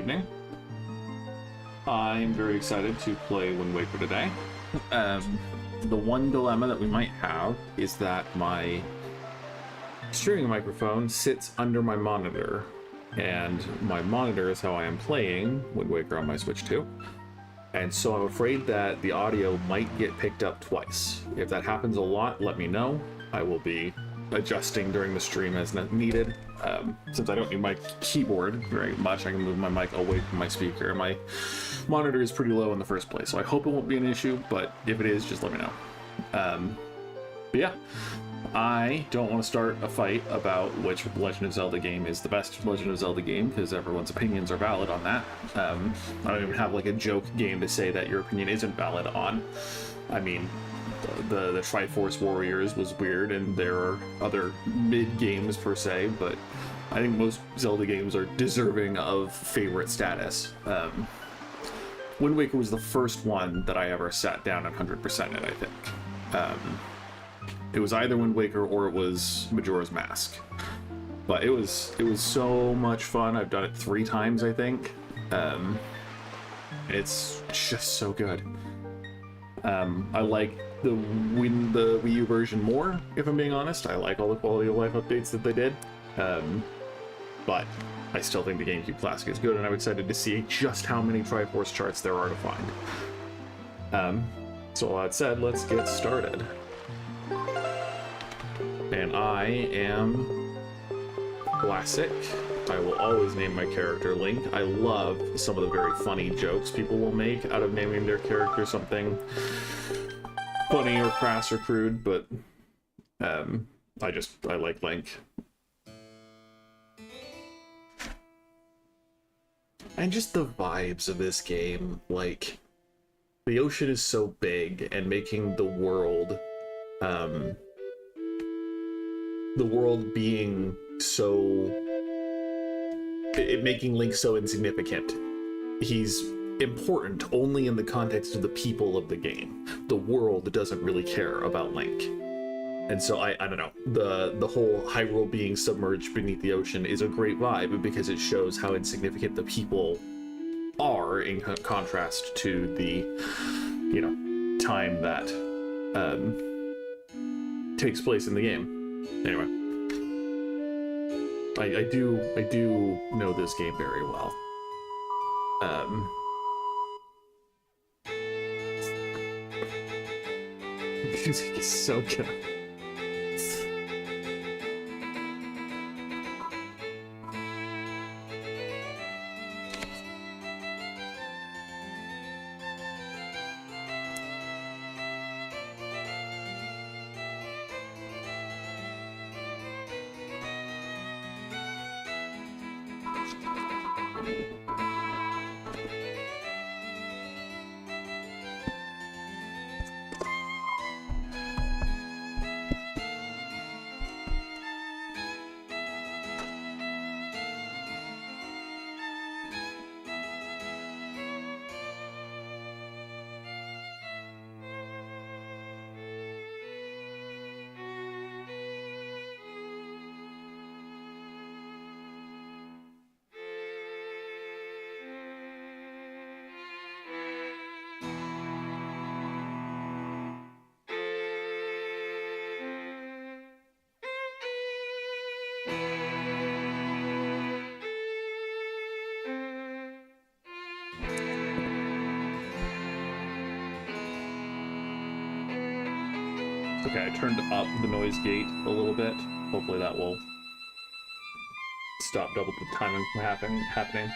evening. I'm very excited to play Wind Waker today. The one dilemma that we might have is that my streaming microphone sits under my monitor, and my monitor is how I am playing Wind Waker on my Switch 2. And so I'm afraid that the audio might get picked up twice. If that happens a lot, let me know. I will be adjusting during the stream as needed. Since I don't need my keyboard very much, I can move my mic away from my speaker. My monitor is pretty low in the first place, so I hope it won't be an issue, but if it is, just let me know. But yeah, I don't want to start a fight about which Legend of Zelda game is the best Legend of Zelda game, because everyone's opinions are valid on that. I don't even have like a joke game to say that your opinion isn't valid on. I mean, the Triforce Warriors was weird, and there are other mid games per se, but I think most Zelda games are deserving of favorite status. Wind Waker was the first one that I ever sat down and 100%ed, I think. It was either Wind Waker or it was Majora's Mask. But it was so much fun. I've done it 3 times, I think. It's just so good. I like the Wii U version more, if I'm being honest. I like all the quality of life updates that they did. But I still think the GameCube Classic is good, and I'm excited to see just how many Triforce charts there are to find. So all that said, let's get started. And I am Classic. I will always name my character Link. I love some of the very funny jokes people will make out of naming their character something funny or crass or crude, but I like Link. And just the vibes of this game, like, the ocean is so big, and making the world being so... making Link so insignificant. He's important only in the context of the people of the game. The world doesn't really care about Link. And so I don't know, the whole Hyrule being submerged beneath the ocean is a great vibe because it shows how insignificant the people are in contrast to the, you know, time that takes place in the game. Anyway, I do know this game very well. Music is so good. Okay, I turned up the noise gate a little bit. Hopefully that will stop double the timing from happening.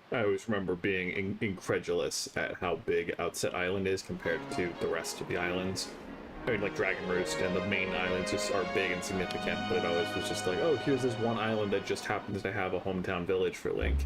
I always remember being incredulous at how big Outset Island is compared to the rest of the islands. I mean, like Dragon Roost and the main islands just are big and significant, but it always was just like, oh, here's this one island that just happens to have a hometown village for Link.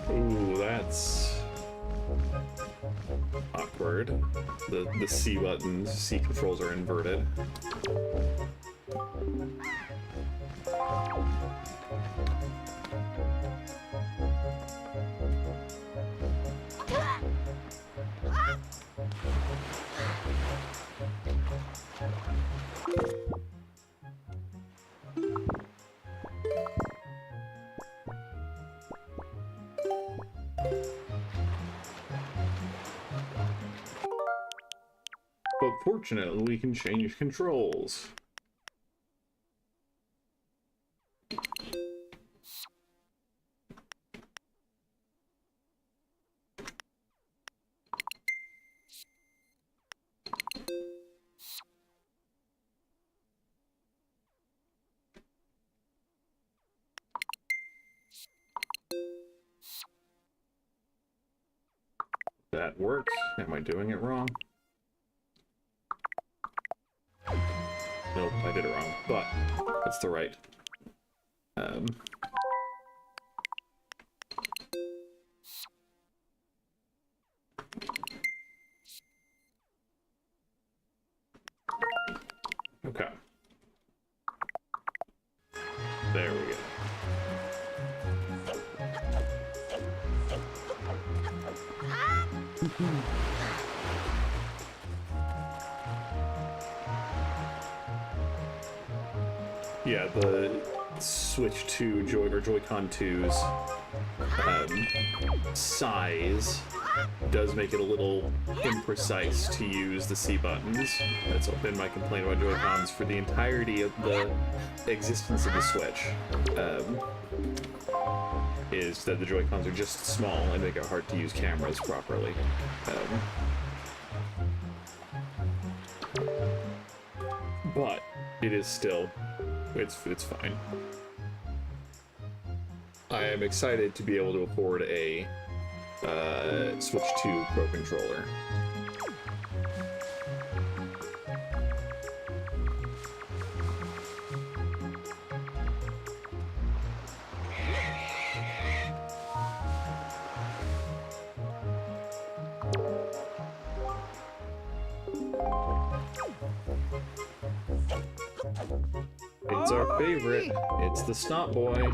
Ooh, that's awkward. The C buttons, C controls are inverted. But fortunately, we can change controls. That works. Am I doing it wrong? Nope, I did it wrong, but that's the right. Okay. There we go. Yeah, the Switch 2 Joy-Con 2's size does make it a little imprecise to use the C buttons. That's been my complaint about Joy-Cons for the entirety of the existence of the Switch. Is that the Joy-Cons are just small and make it hard to use cameras properly. But it is still, it's fine. I am excited to be able to afford a Switch 2 Pro Controller. It's our favorite. It's the Snot Boy.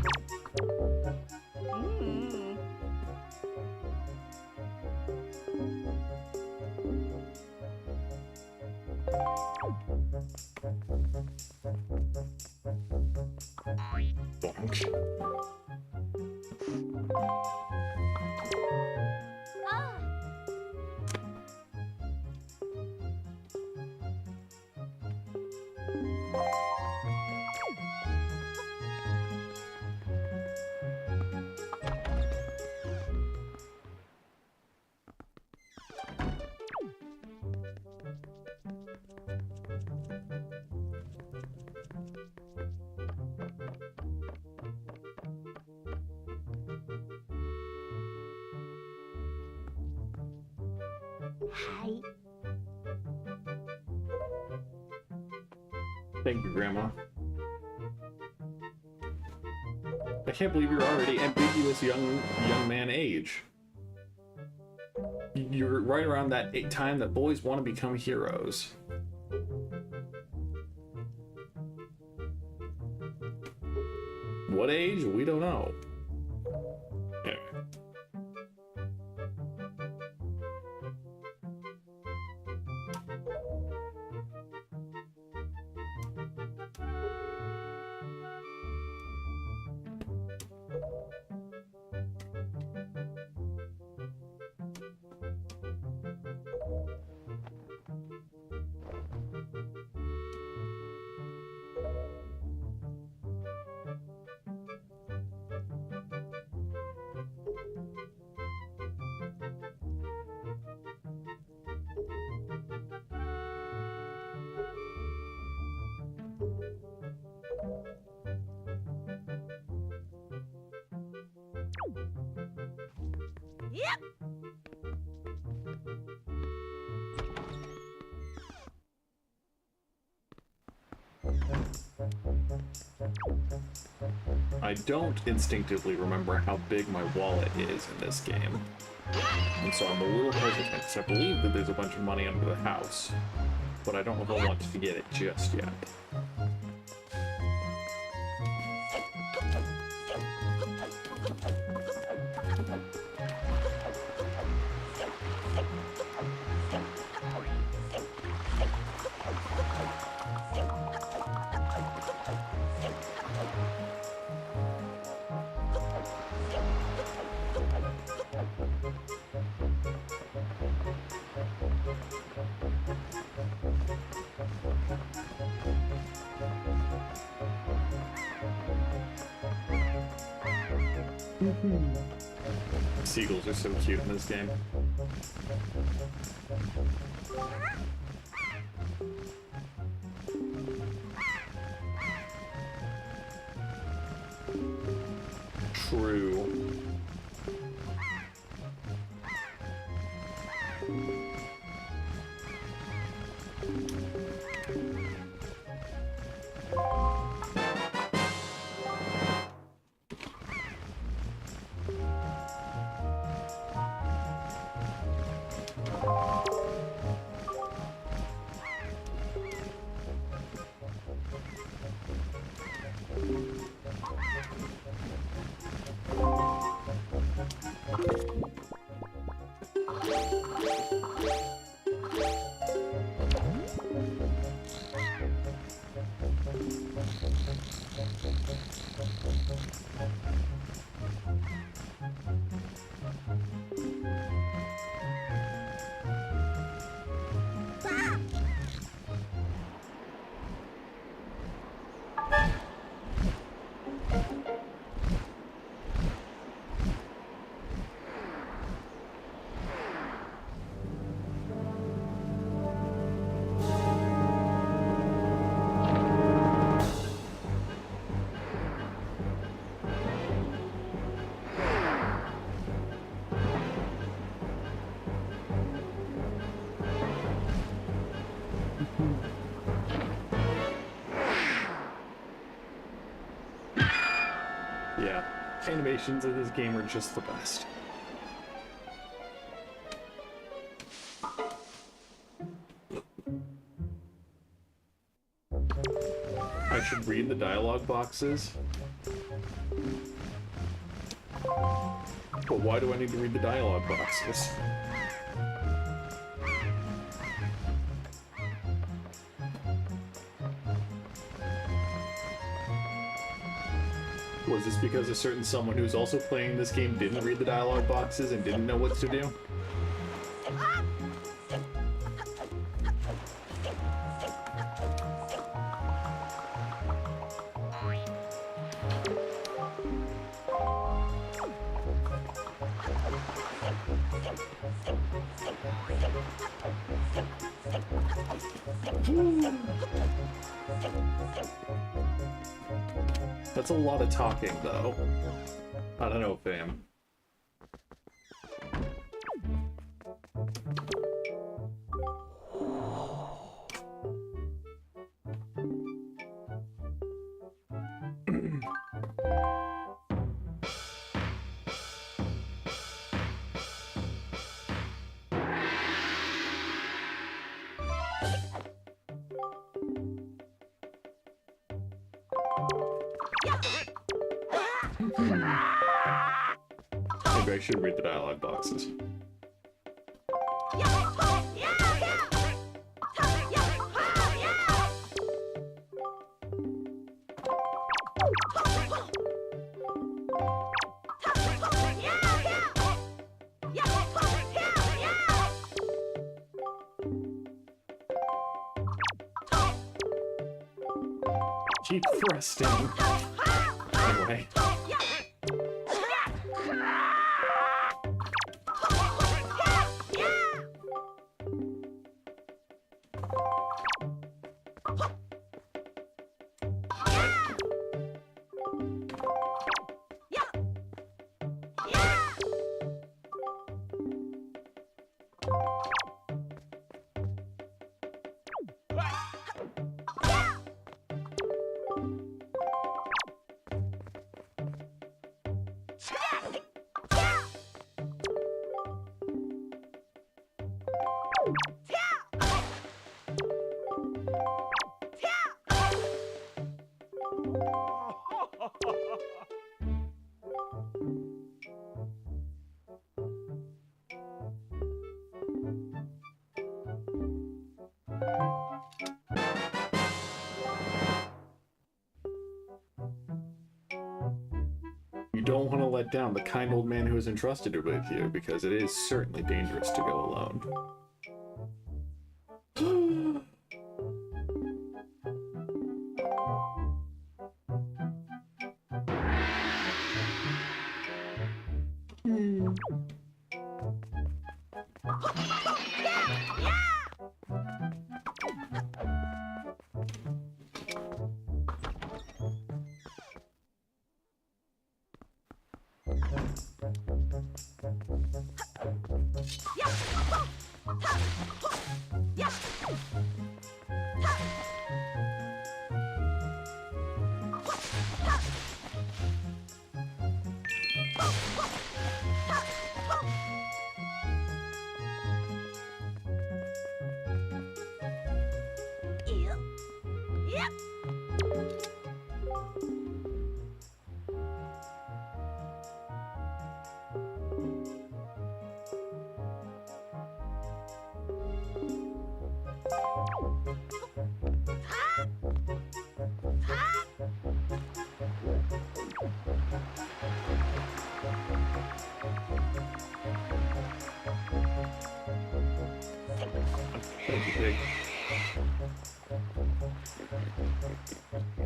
Bonk. Hi. Thank you, Grandma. I can't believe you're already ambiguous young man age. You're right around that time that boys want to become heroes. What age? We don't know. Anyway. Yep. I don't instinctively remember how big my wallet is in this game. And so I'm a little hesitant, because I believe that there's a bunch of money under the house. But I don't know if I want to get it just yet. Seagulls are so cute in this game. True. Yeah, animations of this game are just the best. I should read the dialogue boxes. But why do I need to read the dialogue boxes? Was this because a certain someone who's also playing this game didn't read the dialogue boxes and didn't know what to do? That's a lot of talking, though. I don't know, fam. Maybe I should read the dialogue boxes. Keep thrusting. Anyway. You don't want to let down the kind old man who is entrusted with you, because it is certainly dangerous to go alone.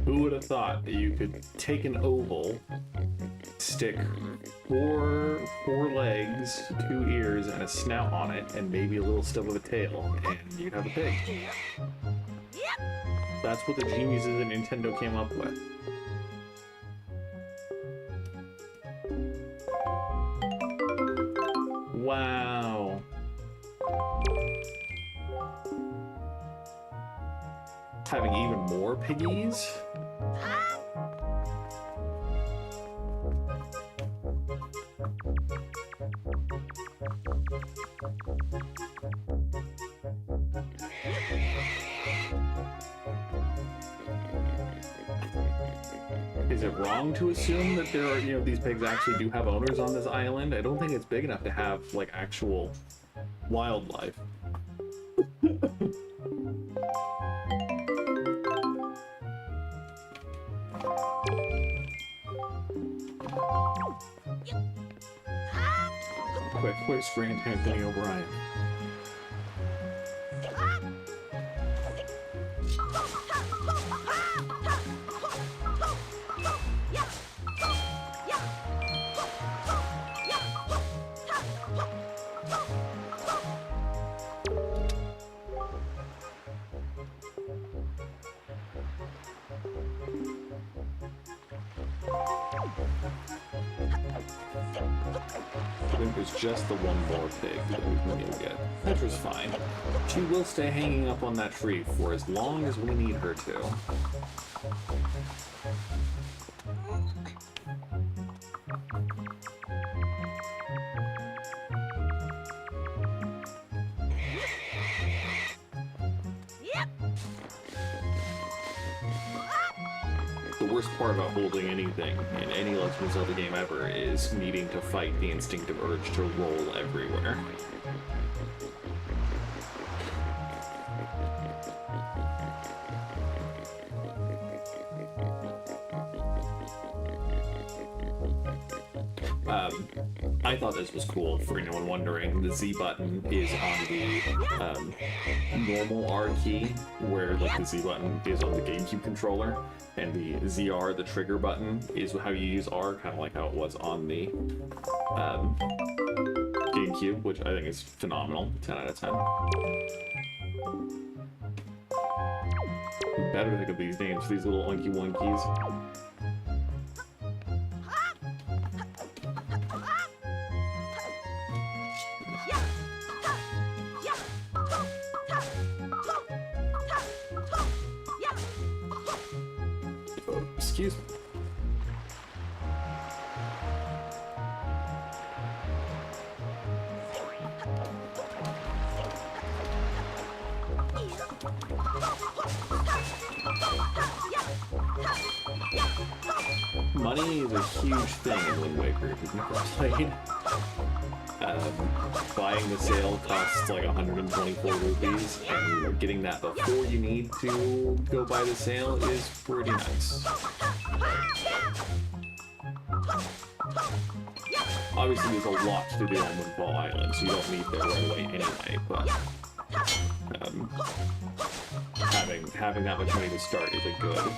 Who would have thought that you could take an oval, stick four legs, 2 ears, and a snout on it, and maybe a little stub of a tail, and you'd have a pig. That's what the geniuses at Nintendo came up with. Wow. Having even more piggies? Is it wrong to assume that there are, these pigs actually do have owners on this island? I don't think it's big enough to have, like, actual wildlife. Quick, where's Grant Anthony O'Brien? I think there's just the one more pig that we need to get. Petra's fine. She will stay hanging up on that tree for as long as we need her to. worst part about holding anything in any Legend of Zelda game ever is needing to fight the instinctive urge to roll everywhere. I thought this was cool. For anyone wondering, the Z button is on the normal R key, where like the Z button is on the GameCube controller, and the ZR, the trigger button, is how you use R, kind of like how it was on the GameCube, which I think is phenomenal. 10 out of 10. We better think of these names for these little unky wonkies. Excuse me. Money is a huge thing in Wind Waker if you've never played. Buying the sale costs like 124 rupees, and getting that before you need to go buy the sale is pretty nice. Obviously, there's a lot to do on Windfall Island, so you don't need there right away anyway, but having that much money to start is a good.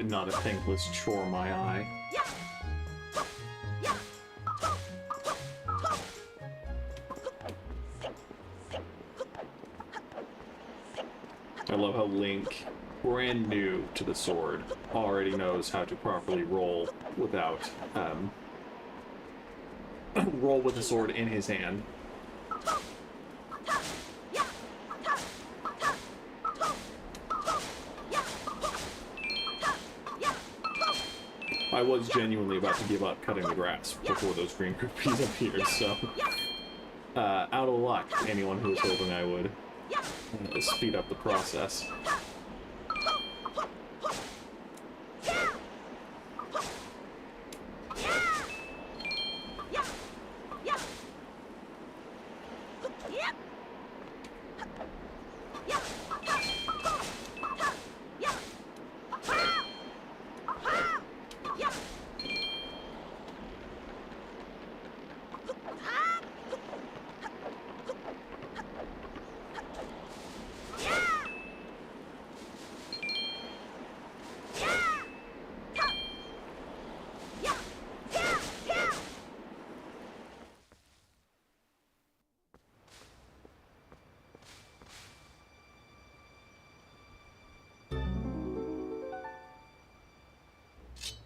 Not a thankless chore, my eye. I love how Link, brand new to the sword, already knows how to properly roll without, roll with the sword in his hand. I was genuinely about to give up cutting the grass before those green rupees appeared, so out of luck, anyone who was hoping I would speed up the process.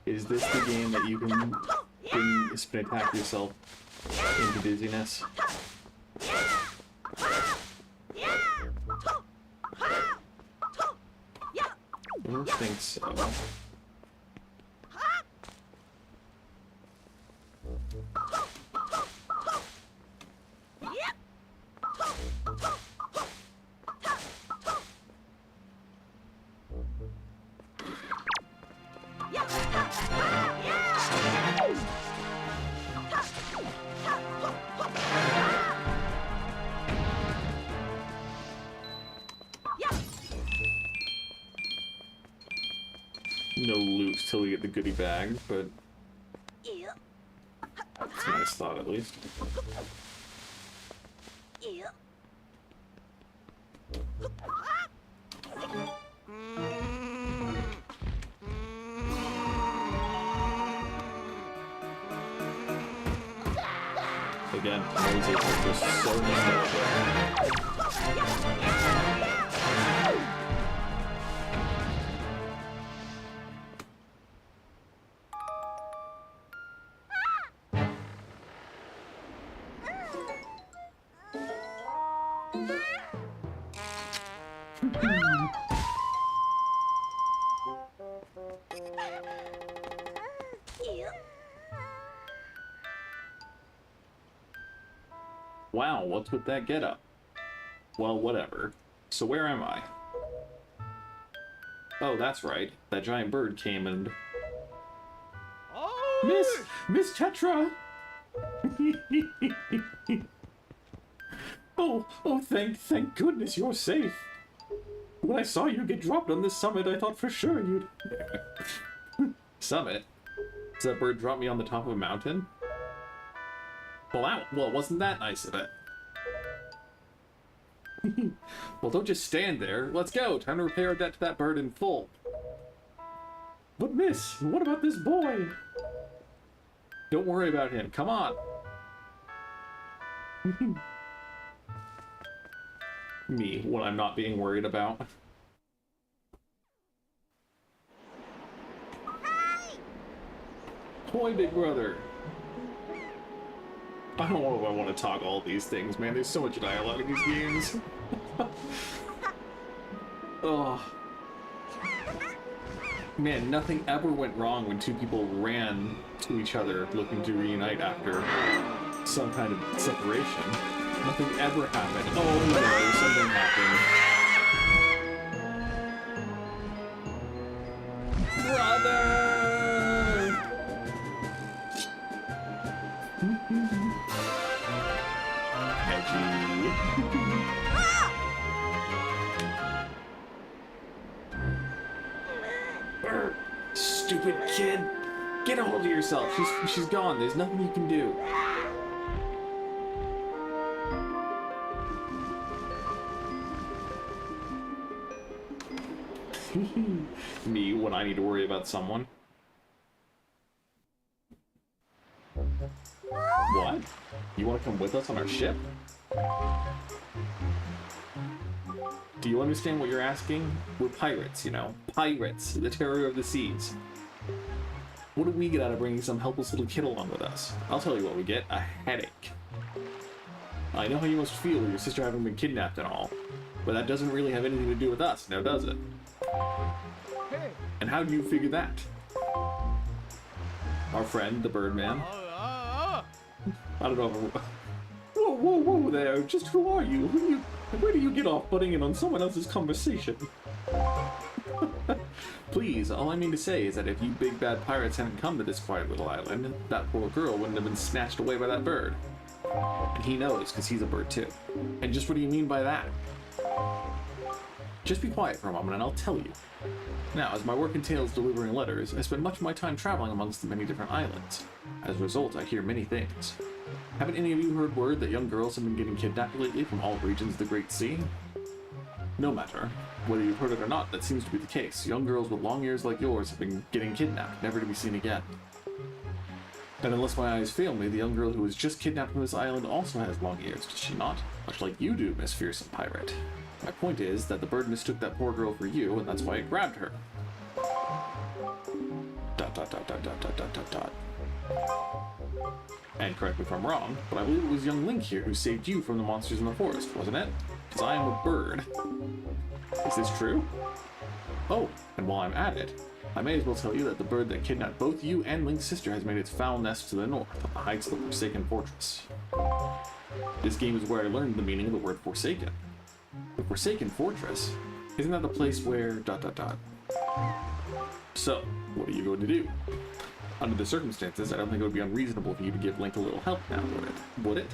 Is this the game that you can spin attack yourself into dizziness? I don't think so. No loot till we get the goodie bag, but that's a nice thought at least. Again, always able to just so nostalgic. Wow, what's with that getup? Well, whatever. So where am I? Oh, that's right. That giant bird came and... Oh! Miss Tetra! oh, thank goodness you're safe. When I saw you get dropped on this summit, I thought for sure you'd... Summit? Does that bird drop me on the top of a mountain? Well, wasn't that nice of it? Well, don't just stand there. Let's go. Time to repay our debt to that bird in full. But miss, what about this boy? Don't worry about him. Come on. Me, what I'm not being worried about. Boy, big brother. I don't know if I want to talk all these things, man. There's so much dialogue in these games. Oh. Man, nothing ever went wrong when two people ran to each other looking to reunite after some kind of separation. Nothing ever happened. Oh no, something happened. Brother! Stupid kid! Get a hold of yourself. She's gone. There's nothing you can do. Me when I need to worry about someone. What? You want to come with us on our ship? Do you understand what you're asking? We're pirates, you know. Pirates, the terror of the seas. What do we get out of bringing some helpless little kid along with us? I'll tell you what we get, a headache. I know how you must feel with your sister having been kidnapped and all, but that doesn't really have anything to do with us, now does it? Hey. And how do you figure that? Our friend, the Birdman. I don't know if... Whoa there, just who are you? Where do you get off butting in on someone else's conversation? Please, all I mean to say is that if you big bad pirates hadn't come to this quiet little island, that poor girl wouldn't have been snatched away by that bird. And he knows, because he's a bird too. And just what do you mean by that? Just be quiet for a moment and I'll tell you. Now, as my work entails delivering letters, I spend much of my time traveling amongst the many different islands. As a result, I hear many things. Haven't any of you heard word that young girls have been getting kidnapped lately from all regions of the Great Sea? No matter. Whether you've heard it or not, that seems to be the case. Young girls with long ears like yours have been getting kidnapped, never to be seen again. And unless my eyes fail me, the young girl who was just kidnapped from this island also has long ears, does she not? Much like you do, Miss Fearsome Pirate. My point is that the bird mistook that poor girl for you, and that's why it grabbed her. ... And correct me if I'm wrong, but I believe it was young Link here who saved you from the monsters in the forest, wasn't it? Because I am a bird. Is this true? Oh, and while I'm at it, I may as well tell you that the bird that kidnapped both you and Link's sister has made its foul nest to the north, at the heights of the Forsaken Fortress. This game is where I learned the meaning of the word Forsaken. The Forsaken Fortress? Isn't that the place where... ... So, what are you going to do? Under the circumstances, I don't think it would be unreasonable for you to give Link a little help now, would it? Would it?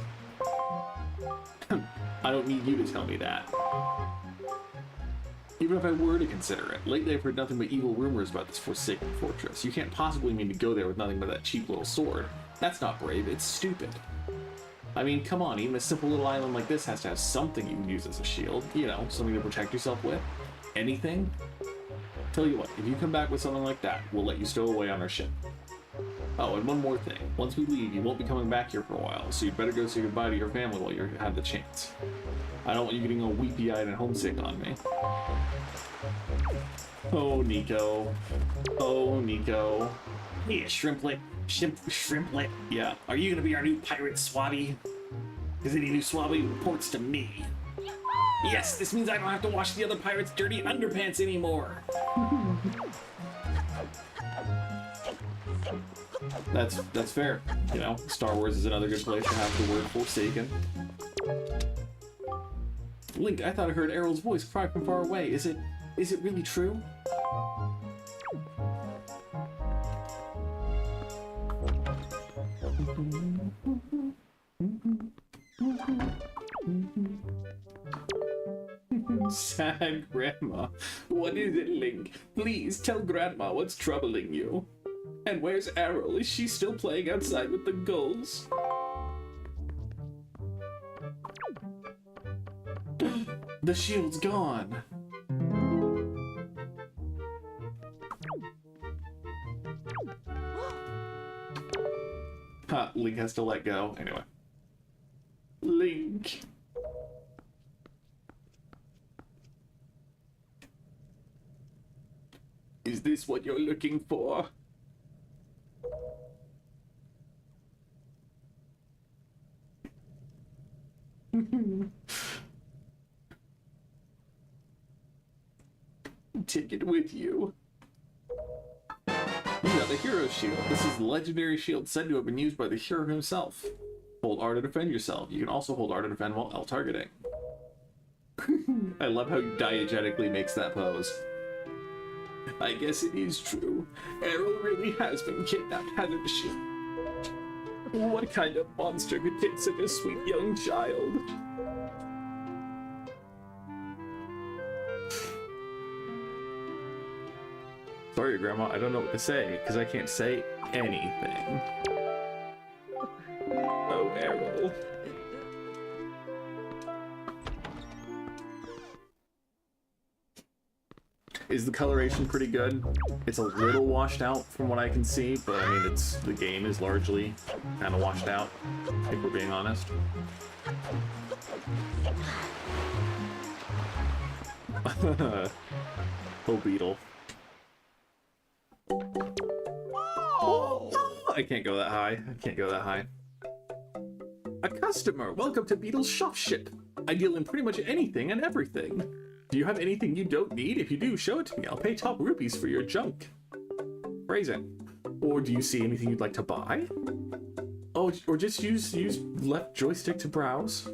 I don't need you to tell me that. Even if I were to consider it, lately I've heard nothing but evil rumors about this Forsaken Fortress. You can't possibly mean to go there with nothing but that cheap little sword. That's not brave, it's stupid. I mean, come on, even a simple little island like this has to have something you can use as a shield. You know, something to protect yourself with. Anything. Tell you what, if you come back with something like that, we'll let you stow away on our ship. Oh, and one more thing. Once we leave, you won't be coming back here for a while, so you'd better go say goodbye to your family while you have the chance. I don't want you getting all weepy-eyed and homesick on me. Oh, Nico. Oh, Nico. Hey, Shrimplet. Shrimplet. Yeah. Are you gonna be our new pirate swabby? Because any new swabby reports to me. Yes, this means I don't have to wash the other pirates' dirty underpants anymore. That's fair. You know, Star Wars is another good place to have the word Forsaken. Link, I thought I heard Errol's voice cry from far away. Is it really true? Sad Grandma. What is it, Link? Please tell Grandma what's troubling you. And where's Errol? Is she still playing outside with the gulls? The shield's gone. Ha, Link has to let go. Anyway. Link. Is this what you're looking for? Take it with you. You got the hero shield. This is the legendary shield said to have been used by the hero himself. Hold R to defend yourself. You can also hold R to defend while L targeting. I love how he diegetically makes that pose. I guess it is true. Errol really has been kidnapped, hasn't she? What kind of monster could take such a sweet young child? Sorry, Grandma, I don't know what to say, because I can't say anything. Oh, Errol. Is the coloration pretty good? It's a little washed out from what I can see, but I mean, the game is largely kind of washed out, if we're being honest. Oh, Beetle. Oh, I can't go that high. I can't go that high. A customer! Welcome to Beetle's shop ship. I deal in pretty much anything and everything. Do you have anything you don't need? If you do, show it to me. I'll pay top rupees for your junk. Phrasing. Or do you see anything you'd like to buy? Oh, or just use left joystick to browse.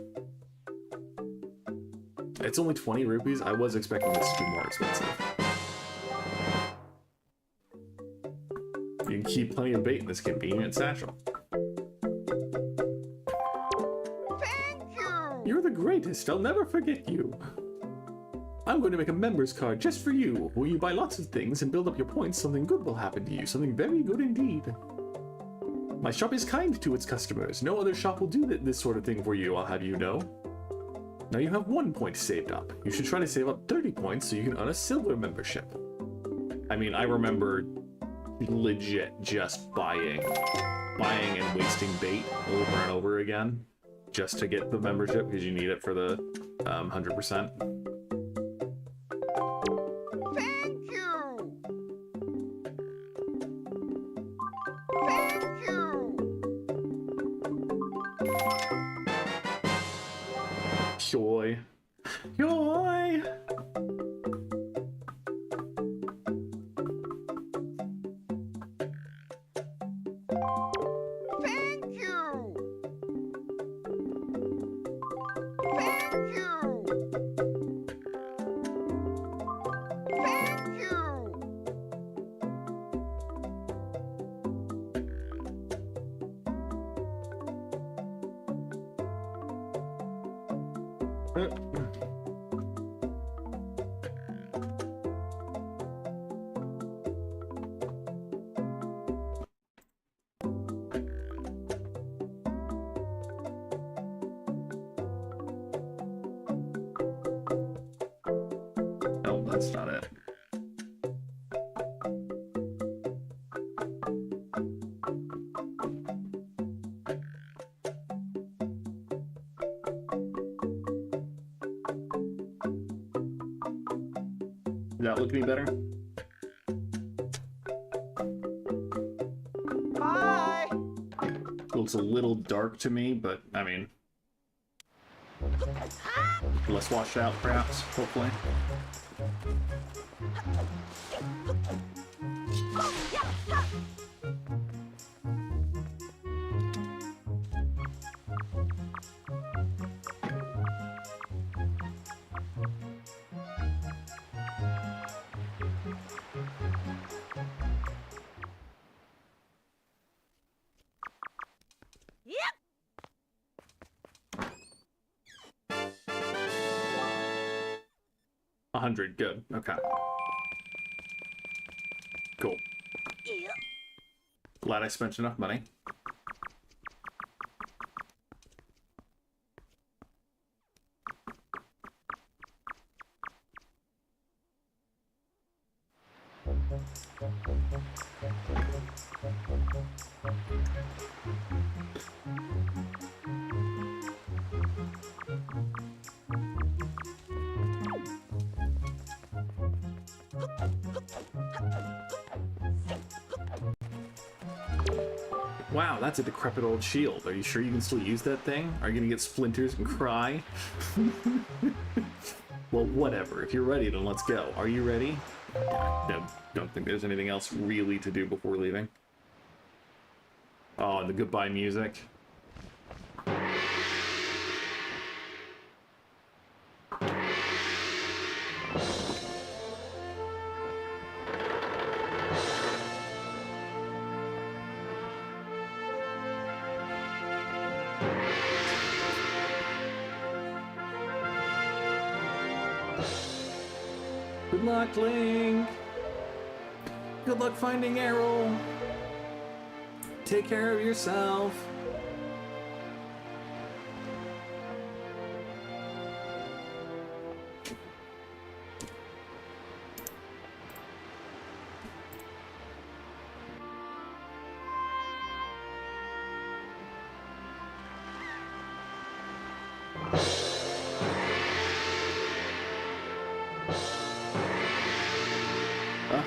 It's only 20 rupees. I was expecting this to be more expensive. You can keep plenty of bait in this convenient satchel. Thank you! You're the greatest. I'll never forget you. I'm going to make a member's card just for you. When you buy lots of things and build up your points, something good will happen to you. Something very good indeed. My shop is kind to its customers. No other shop will do this sort of thing for you, I'll have you know. Now you have 1 point saved up. You should try to save up 30 points so you can earn a silver membership. I mean, I remember legit just buying and wasting bait over and over again just to get the membership because you need it for the 100%. Thank you! Thank you! Joy. Joy! Thank you! Thank you! Thank you! that's not it. Does that look any better? Bye. Looks a little dark to me, but I mean, less washed out, perhaps, hopefully. Yep. 100, good. Okay. Cool. Yep. Glad I spent enough money. Wow, that's a decrepit old shield. Are you sure you can still use that thing? Are you gonna get splinters and cry? Well, whatever. If you're ready, then let's go. Are you ready? No, don't think there's anything else really to do before leaving. Oh, and the goodbye music. Good luck, Link! Good luck finding Errol! Take care of yourself!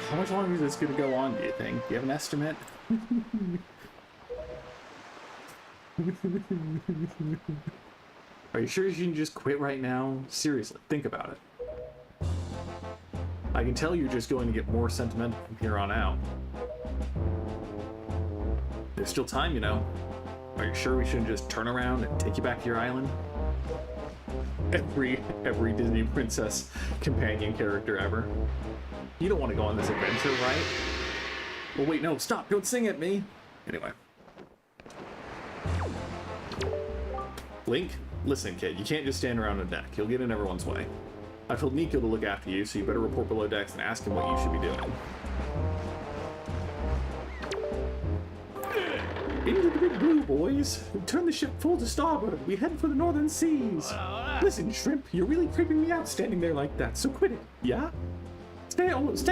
How much longer is this going to go on, do you think? Do you have an estimate? Are you sure you can just quit right now? Seriously, think about it. I can tell you're just going to get more sentimental from here on out. There's still time, you know. Are you sure we shouldn't just turn around and take you back to your island? Every Disney princess companion character ever. You don't want to go on this adventure, right? Well, wait, no, stop, don't sing at me! Anyway. Link, listen, kid, you can't just stand around on deck. You'll get in everyone's way. I told Nico to look after you, so you better report below decks and ask him what you should be doing. Into the big blue, boys! Turn the ship full to starboard. We head for the northern seas. Listen, Shrimp, you're really creeping me out standing there like that, so quit it, yeah? Stay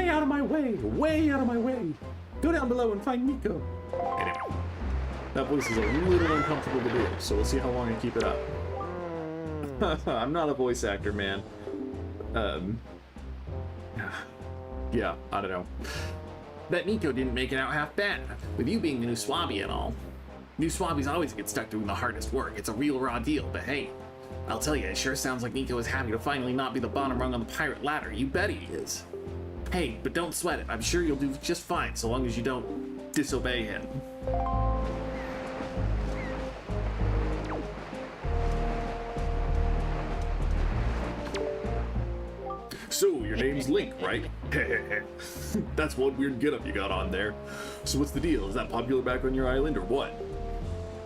out of my way! Way out of my way! Go down below and find Nico. Anyway, that voice is a little uncomfortable to do, so we'll see how long I keep it up. I'm not a voice actor, man. Yeah, I don't know. Bet Nico didn't make it out half bad, with you being the new Swabby and all. New Swabbies always get stuck doing the hardest work. It's a real raw deal, but hey, I'll tell you, it sure sounds like Nico is happy to finally not be the bottom rung on the pirate ladder. You bet he is. Hey, but don't sweat it. I'm sure you'll do just fine, so long as you don't disobey him. So, your name's Link, right? That's one weird getup you got on there. So what's the deal? Is that popular back on your island, or what?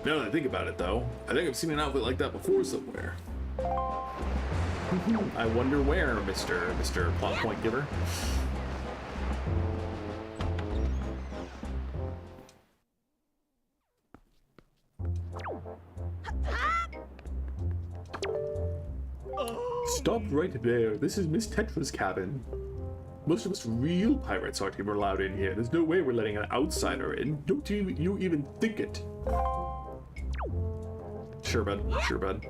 Now that I think about it, though, I think I've seen an outfit like that before somewhere. I wonder where, Mr. Plot Point Giver. Stop right there. This is Miss Tetra's cabin. Most of us real pirates aren't even allowed in here. There's no way we're letting an outsider in. Don't you even think it. Sure, bud. Sure, bud.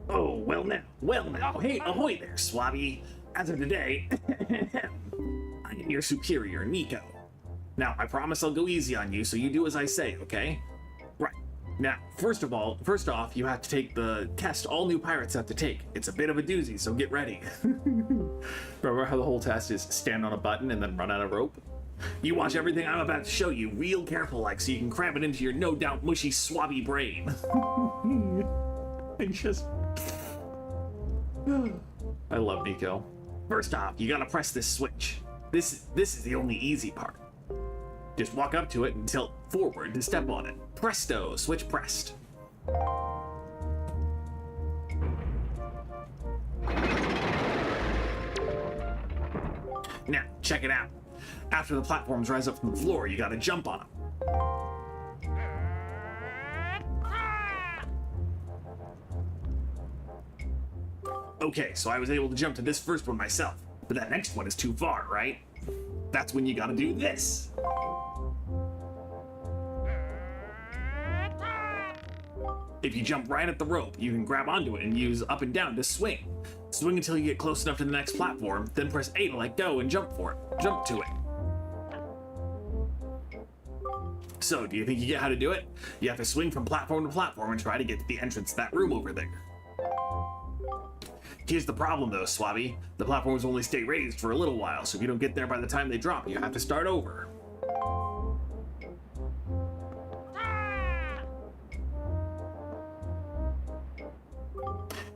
Oh, well now. Hey, ahoy there, Swabby. As of today, I am your superior, Nico. Now, I promise I'll go easy on you, so you do as I say, okay? Right. Now, first off, you have to take the test all new pirates have to take. It's a bit of a doozy, so get ready. Remember how the whole test is stand on a button and then run out of rope? You watch everything I'm about to show you real careful like so you can cram it into your no doubt mushy swabby brain. I just... I love Nico. First off, you gotta press this switch. This is the only easy part. Just walk up to it and tilt forward to step on it. Presto, switch pressed. Now, check it out. After the platforms rise up from the floor, you gotta jump on them. Okay, so I was able to jump to this first one myself, but that next one is too far, right? That's when you gotta do this. If you jump right at the rope, you can grab onto it and use up and down to swing. Swing until you get close enough to the next platform, then press A to let go and jump for it. Jump to it. So, do you think you get how to do it? You have to swing from platform to platform and try to get to the entrance to that room over there. Here's the problem though, Swabby. The platforms only stay raised for a little while, so if you don't get there by the time they drop, you have to start over.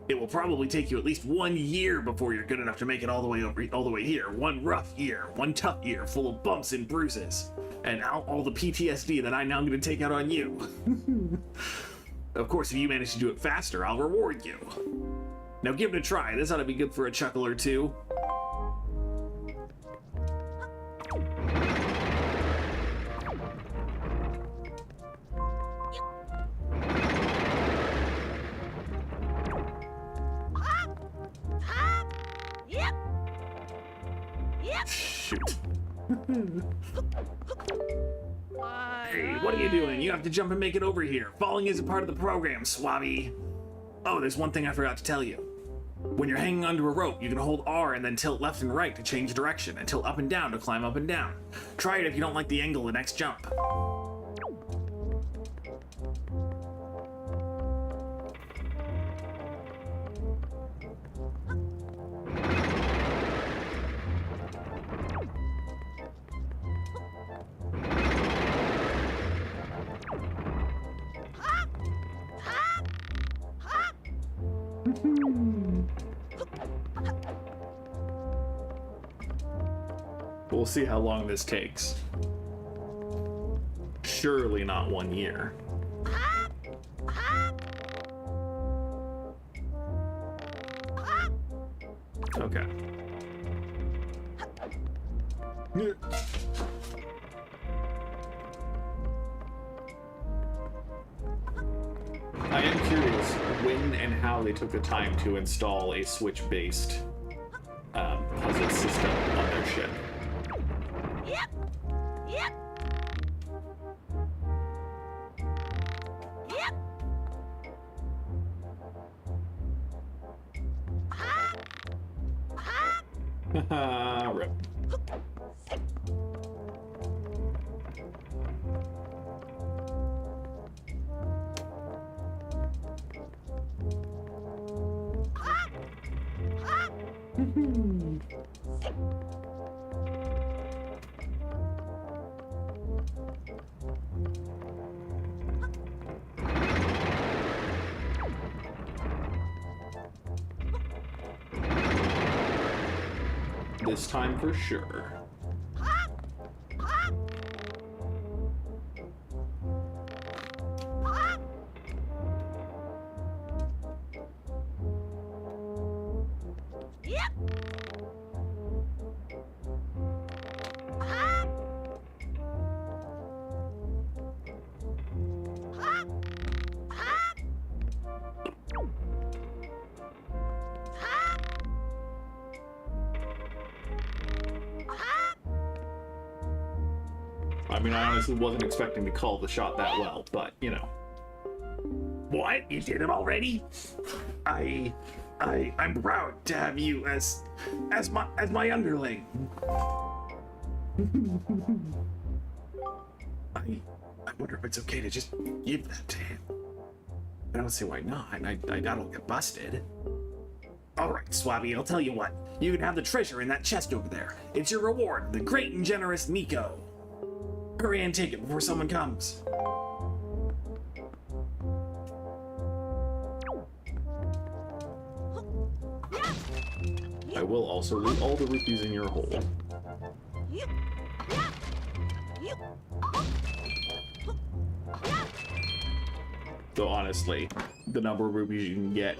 It will probably take you at least 1 year before you're good enough to make it all the way here. One rough year, one tough year, full of bumps and bruises, and all the PTSD that I'm now going to take out on you. Of course, if you manage to do it faster, I'll reward you. Now give it a try. This ought to be good for a chuckle or two. Shoot. Hey, what are you doing? You have to jump and make it over here. Falling isn't part of the program, Swabby. Oh, there's one thing I forgot to tell you. When you're hanging onto a rope, you can hold R and then tilt left and right to change direction, and tilt up and down to climb up and down. Try it if you don't like the angle of the next jump. We'll see how long this takes. Surely not 1 year. Okay. I am curious when and how they took the time to install a Switch-based puzzle system on their ship. Rip. This time for sure. I mean, I honestly wasn't expecting to call the shot that well, but, you know. What? You did it already? I'm proud to have you as my underling. I wonder if it's okay to just give that to him. I don't see why not. I don't get busted. All right, Swabby, I'll tell you what. You can have the treasure in that chest over there. It's your reward, the great and generous Nico. Hurry and take it before someone comes. I will also loot all the rupees in your hole. Though honestly, the number of rupees you can get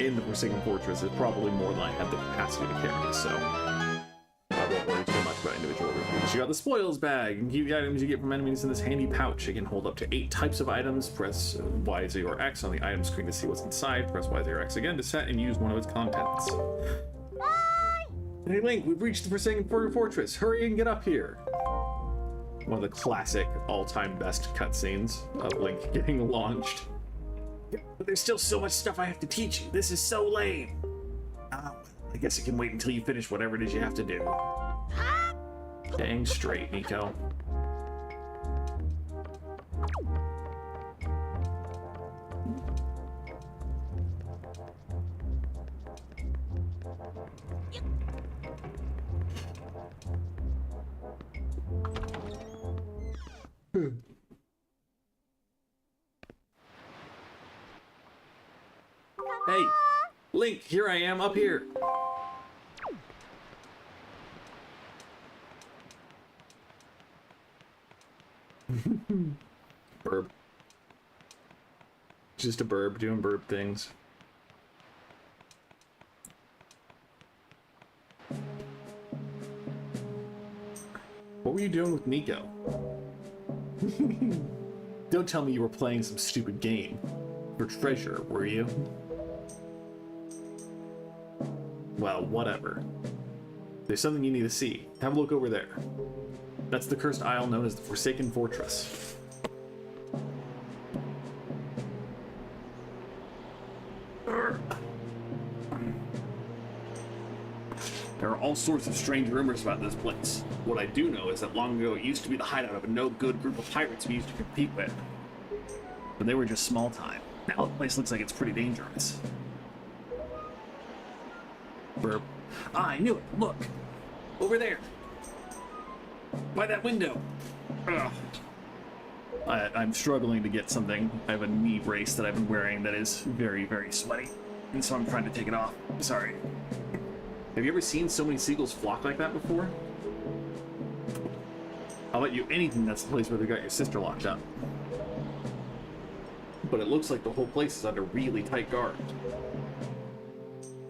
in the Forsaken Fortress is probably more than I have the capacity to carry, so I won't worry too much about individual rupees. You got the spoils bag. You can keep the items you get from enemies in this handy pouch. It can hold up to 8 types of items. Press Y0 or X on the item screen to see what's inside. Press Y0 or X again to set and use one of its contents. Hey Link, we've reached the Forsaken Fortress. Hurry and get up here. One of the classic all-time best cutscenes of Link getting launched. But there's still so much stuff I have to teach you. This is so lame. I guess it can wait until you finish whatever it is you have to do. Dang straight, Nico. Hey, Link, here I am, up here. Burb. Just a burb doing burb things. What were you doing with Nico? Don't tell me you were playing some stupid game for treasure, were you? Well, whatever. There's something you need to see. Have a look over there. That's the cursed isle known as the Forsaken Fortress. There are all sorts of strange rumors about this place. What I do know is that long ago it used to be the hideout of a no-good group of pirates we used to compete with. But they were just small time. Now the place looks like it's pretty dangerous. Burp. Ah, I knew it. Look. Over there. By that window. Ugh. I'm struggling to get something. I have a knee brace that I've been wearing that is very, very sweaty. And so I'm trying to take it off. Sorry. Have you ever seen so many seagulls flock like that before? I'll bet you anything that's the place where they got your sister locked up. But it looks like the whole place is under really tight guard.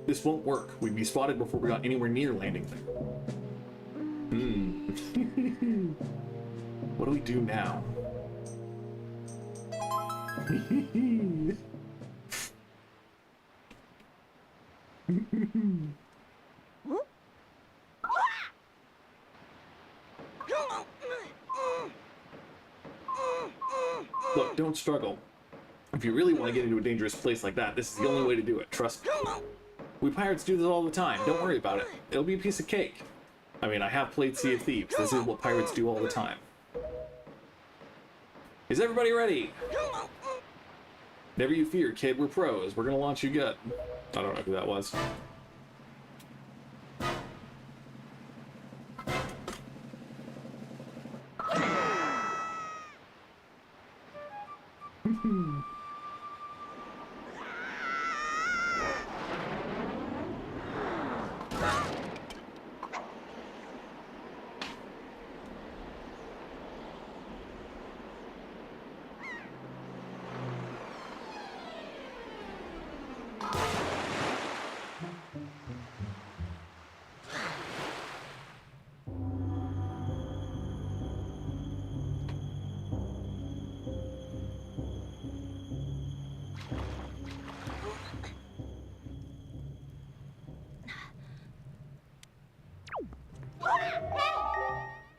This won't work. We'd be spotted before we got anywhere near landing there. What do we do now? Look, don't struggle. If you really want to get into a dangerous place like that, this is the only way to do it, trust me. We pirates do this all the time, don't worry about it. It'll be a piece of cake. I mean, I have played Sea of Thieves. This is what pirates do all the time. Is everybody ready? Never you fear, kid, we're pros. We're gonna launch you good. I don't know who that was.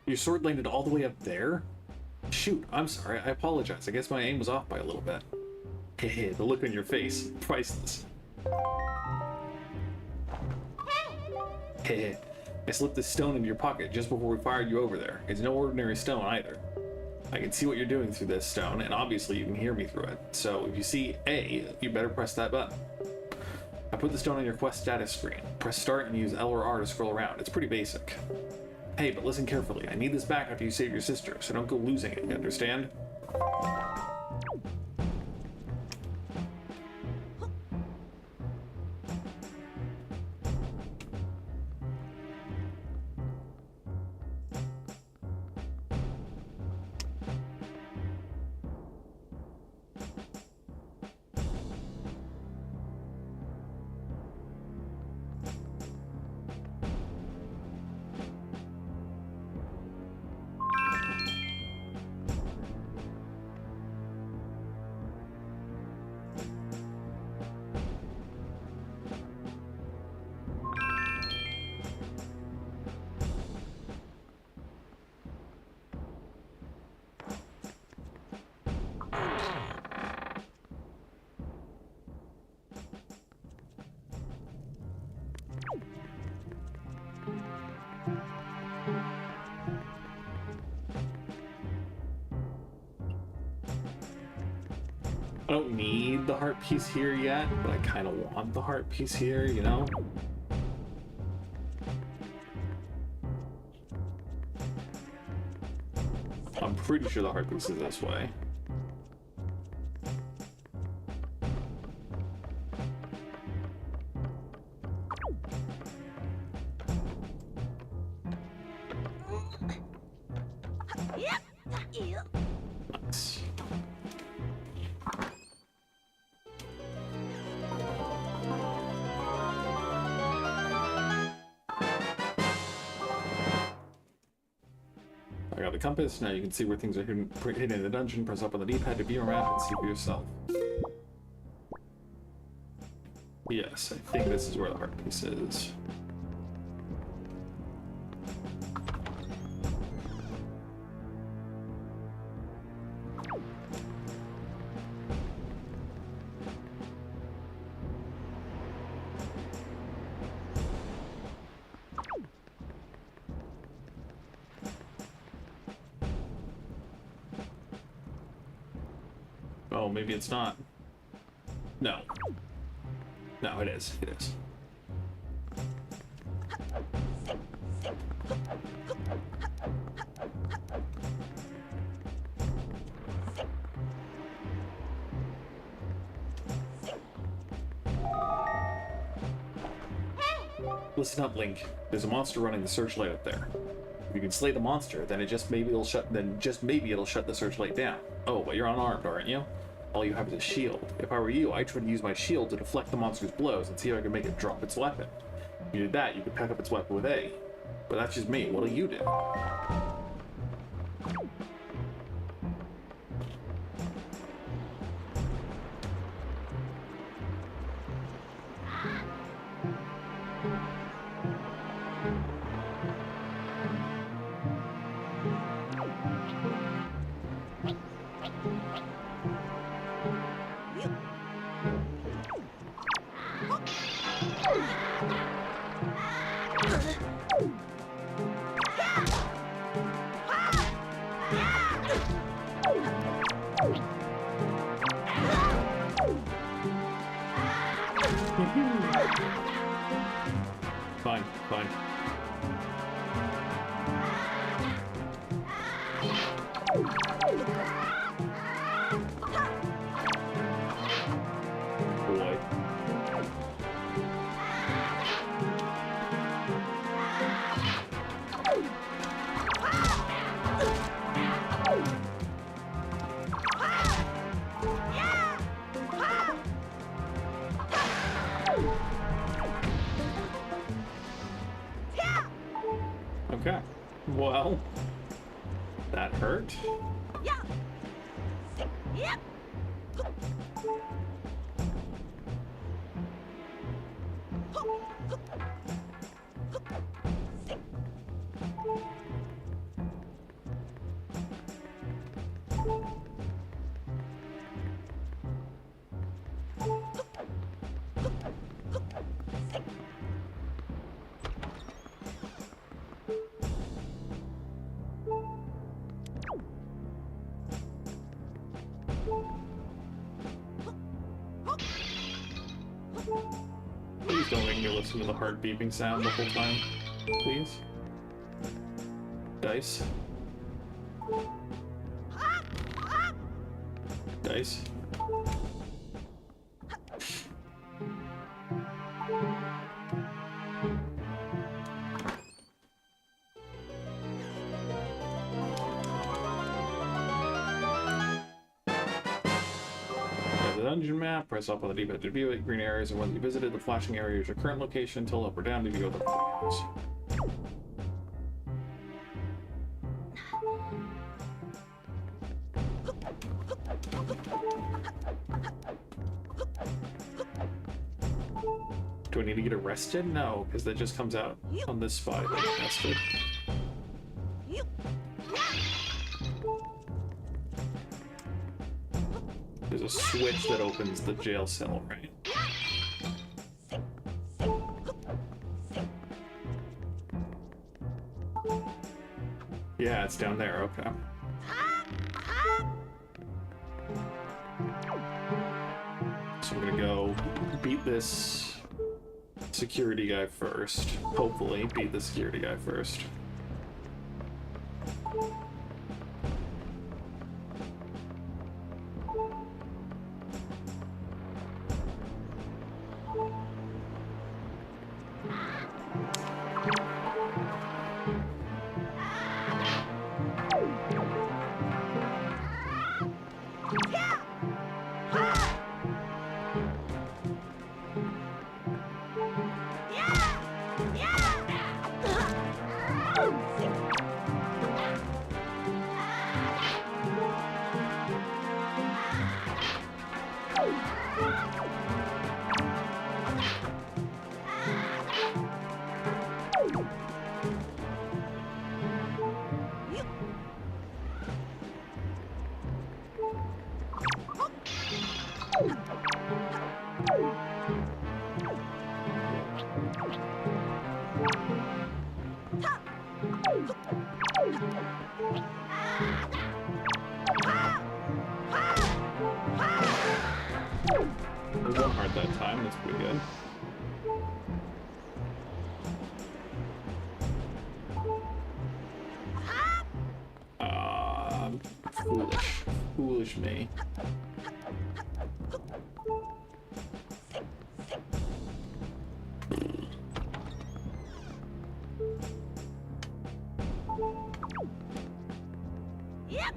Your sword landed all the way up there? Shoot, I'm sorry. I apologize. I guess my aim was off by a little bit. Hey, the look on your face. Priceless. Hey, I slipped this stone into your pocket just before we fired you over there. It's no ordinary stone either. I can see what you're doing through this stone, and obviously you can hear me through it. So if you see A, you better press that button. I put the stone on your quest status screen. Press start and use L or R to scroll around. It's pretty basic. Hey, but listen carefully. I need this back after you save your sister, so don't go losing it, you understand? I don't need the heart piece here yet, but I kind of want the heart piece here, you know? I'm pretty sure the heart piece is this way. Yep. Yep. Nice. I got the compass. Now you can see where things are hidden in the dungeon. Press up on the D-pad to view around and see for yourself. Yes, I think this is where the heart piece is. Oh, maybe it's not. No. No, it is. It is. Listen up, Link. There's a monster running the searchlight up there. If you can slay the monster, then just maybe it'll shut the searchlight down. Oh, but you're unarmed, aren't you? All you have is a shield. If I were you, I'd try to use my shield to deflect the monster's blows and see if I can make it drop its weapon. If you did that, you could pack up its weapon with A. But that's just me. What'll you do? Fine, fine. Boy. Okay. Well, that hurt. Yeah. Yep. Please don't make me listen to the heart beeping sound the whole time. Please. Dice. Dice. The dungeon map, press up on the D-pad to view it. Green areas are ones you visited. The flashing area is your current location. Tilt up or down to view other areas. Do I need to get arrested? No, because that just comes out on this spot. I get arrested. There's a switch that opens the jail cell, right? Yeah, it's down there, okay. So I'm gonna go beat this security guy first. Hopefully, beat the security guy first. It wasn't hard that time, that's pretty good. Foolish. Foolish me. Yep.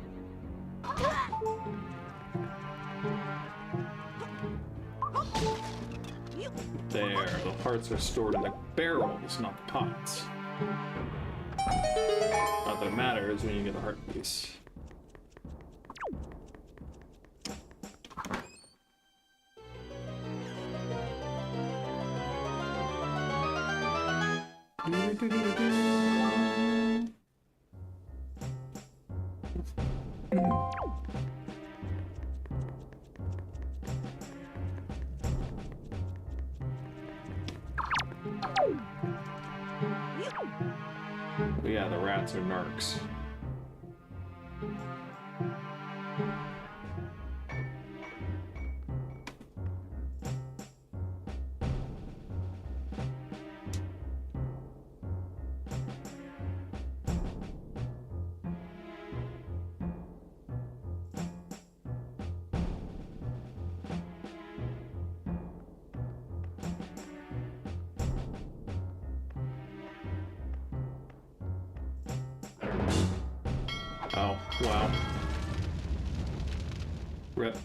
There, the parts are stored in the barrels, not the pots. Not that it matters when you get the heart piece. Yeah, the rats are narcs. Oh, wow. Rip.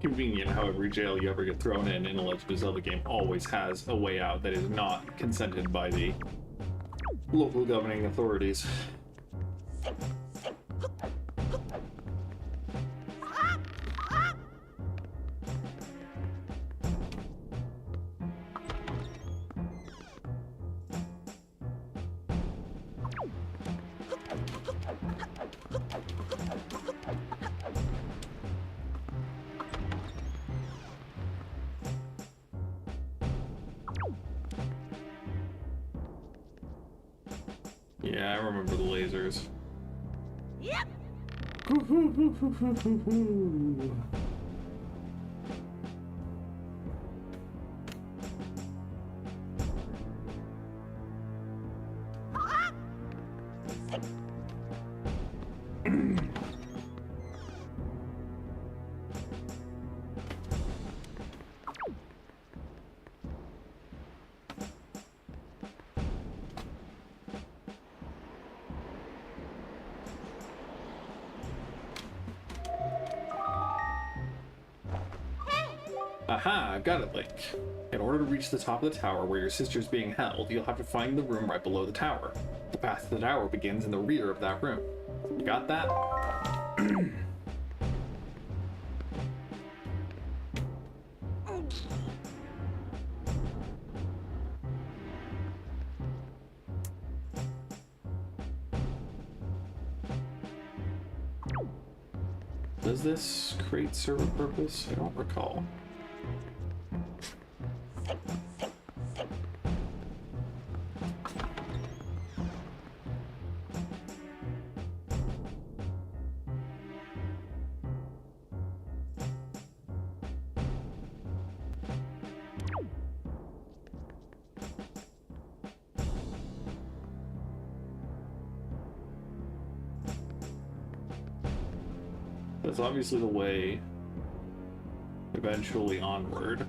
Convenient how every jail you ever get thrown in a Legend of Zelda game always has a way out that is not consented by the local governing authorities. Yeah, I remember the lasers. Yep. Aha, I've got it, Link. In order to reach the top of the tower where your sister's being held, you'll have to find the room right below the tower. The path to the tower begins in the rear of that room. You got that? Does this crate serve a purpose? I don't recall. That's obviously the way eventually onward.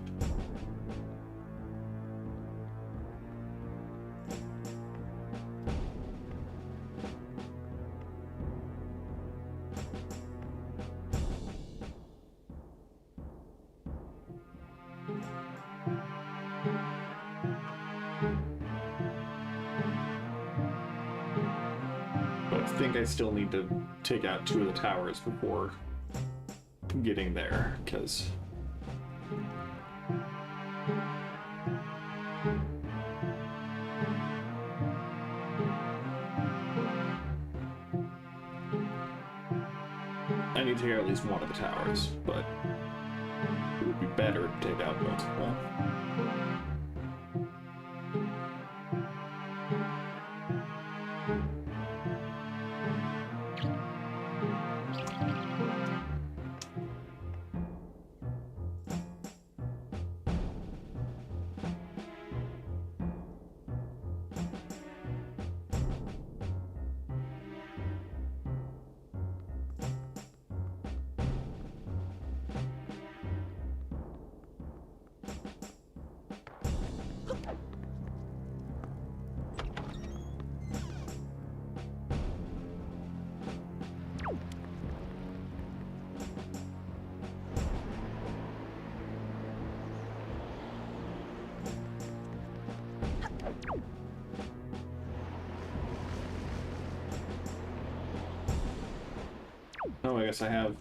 But I think I still need to take out 2 of the towers before getting there, because I need to take out at least 1 of the towers, but it would be better to take out multiple. Oh, I guess I have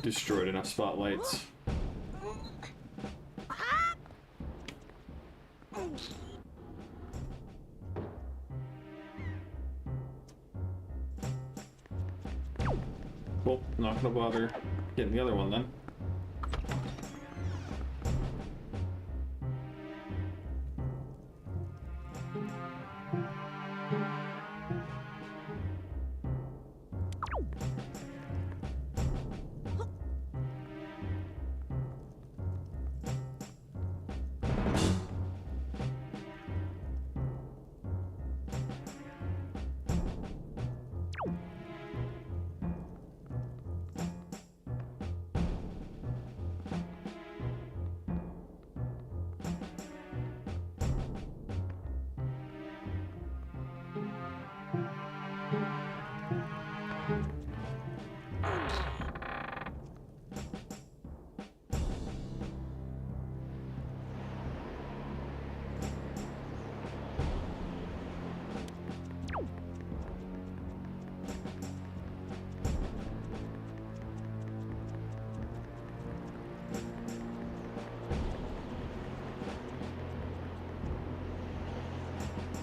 destroyed enough spotlights. Well, not gonna bother getting the other one then.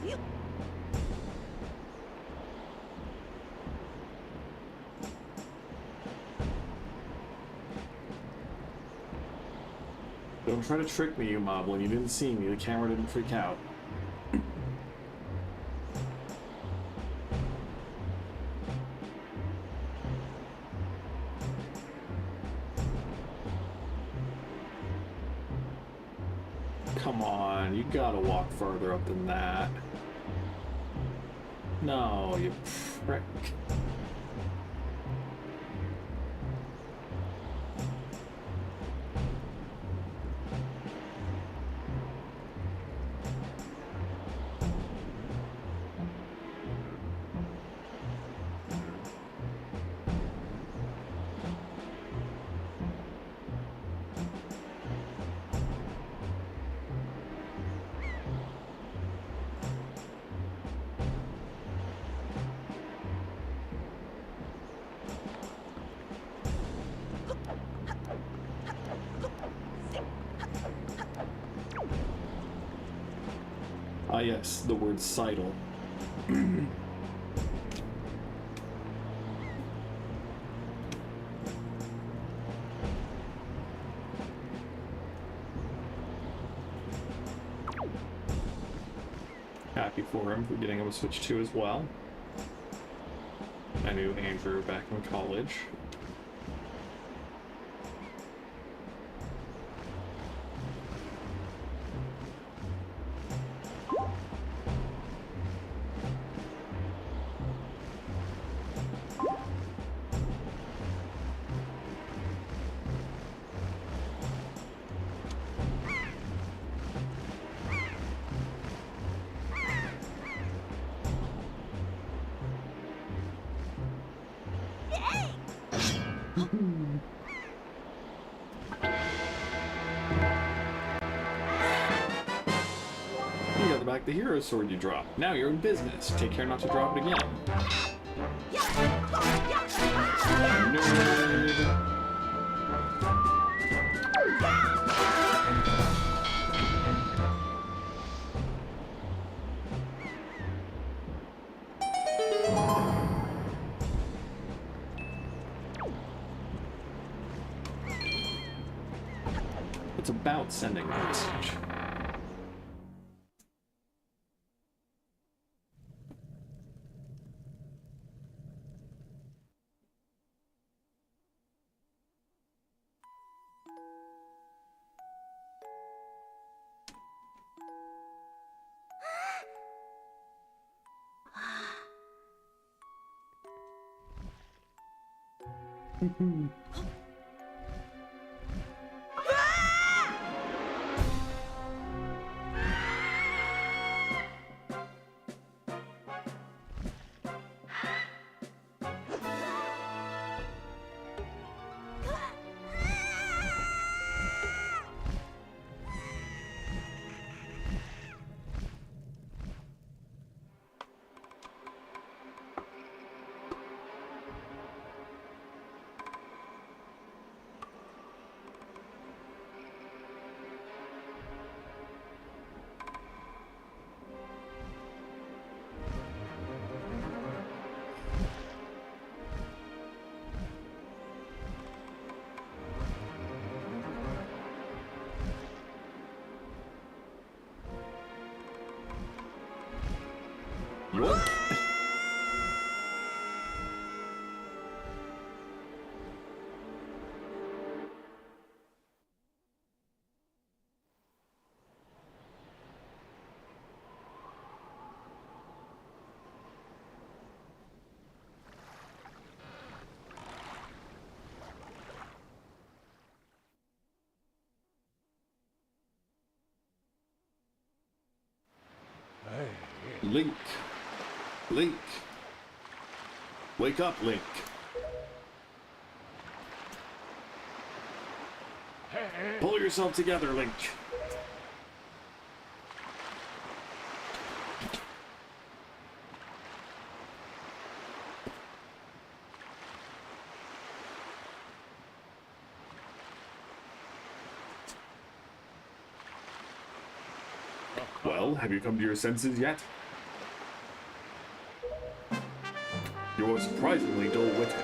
Yep. Don't try to trick me, you moblin. You didn't see me. The camera didn't freak out. Come on, you gotta walk further up than that. No, you prick. Ah yes, the word sidle. Happy for him for getting him a Switch 2 as well. I knew Andrew back in college. You got the back the hero sword you dropped. Now you're in business. Take care not to drop it again. Nerd. It's about sending a message. What? Link. Link. Wake up, Link. Pull yourself together, Link. Well, have you come to your senses yet? You're surprisingly dull-witted.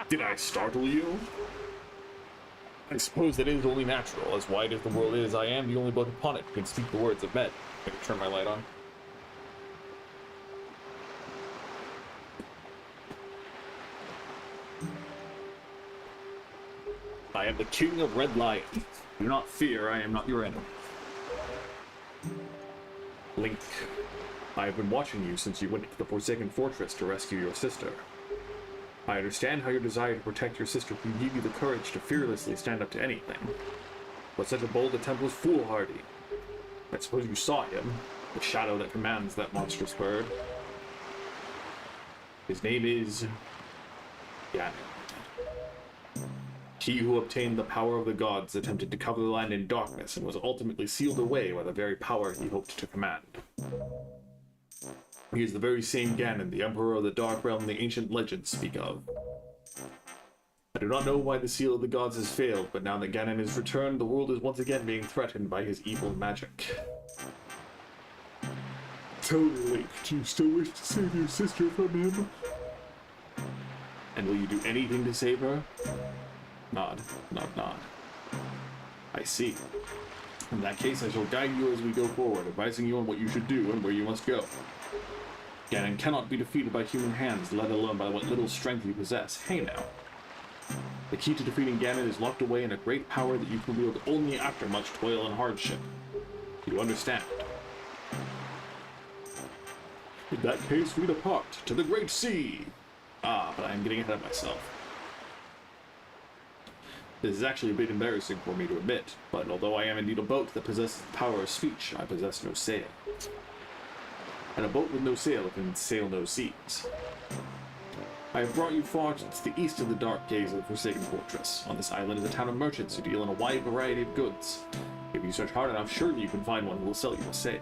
Did I startle you? I suppose that is only natural. As wide as the world is, I am the only blood upon it who can speak the words of men. I can turn my light on. I am the king of Red Lion. Do not fear, I am not your enemy. Link, I have been watching you since you went to the Forsaken Fortress to rescue your sister. I understand how your desire to protect your sister can give you the courage to fearlessly stand up to anything. But such a bold attempt was foolhardy. I suppose you saw him, the shadow that commands that monstrous bird. His name is Ganon. He who obtained the power of the gods attempted to cover the land in darkness and was ultimately sealed away by the very power he hoped to command. He is the very same Ganon, the Emperor of the Dark Realm the ancient legends speak of. I do not know why the seal of the gods has failed, but now that Ganon is returned, the world is once again being threatened by his evil magic. Tell me, Link, do you still wish to save your sister from him? And will you do anything to save her? Nod, nod, nod. I see. In that case, I shall guide you as we go forward, advising you on what you should do and where you must go. Ganon cannot be defeated by human hands, let alone by what little strength you possess. Hey now. The key to defeating Ganon is locked away in a great power that you can wield only after much toil and hardship. You understand? In that case, we depart to the Great Sea! Ah, but I am getting ahead of myself. This is actually a bit embarrassing for me to admit, but although I am indeed a boat that possesses the power of speech, I possess no sail. And a boat with no sail can sail no seas. I have brought you far to the east of the dark caves of the Forsaken Fortress. On this island is a town of merchants who deal in a wide variety of goods. If you search hard enough, surely you can find one who will sell you a sail.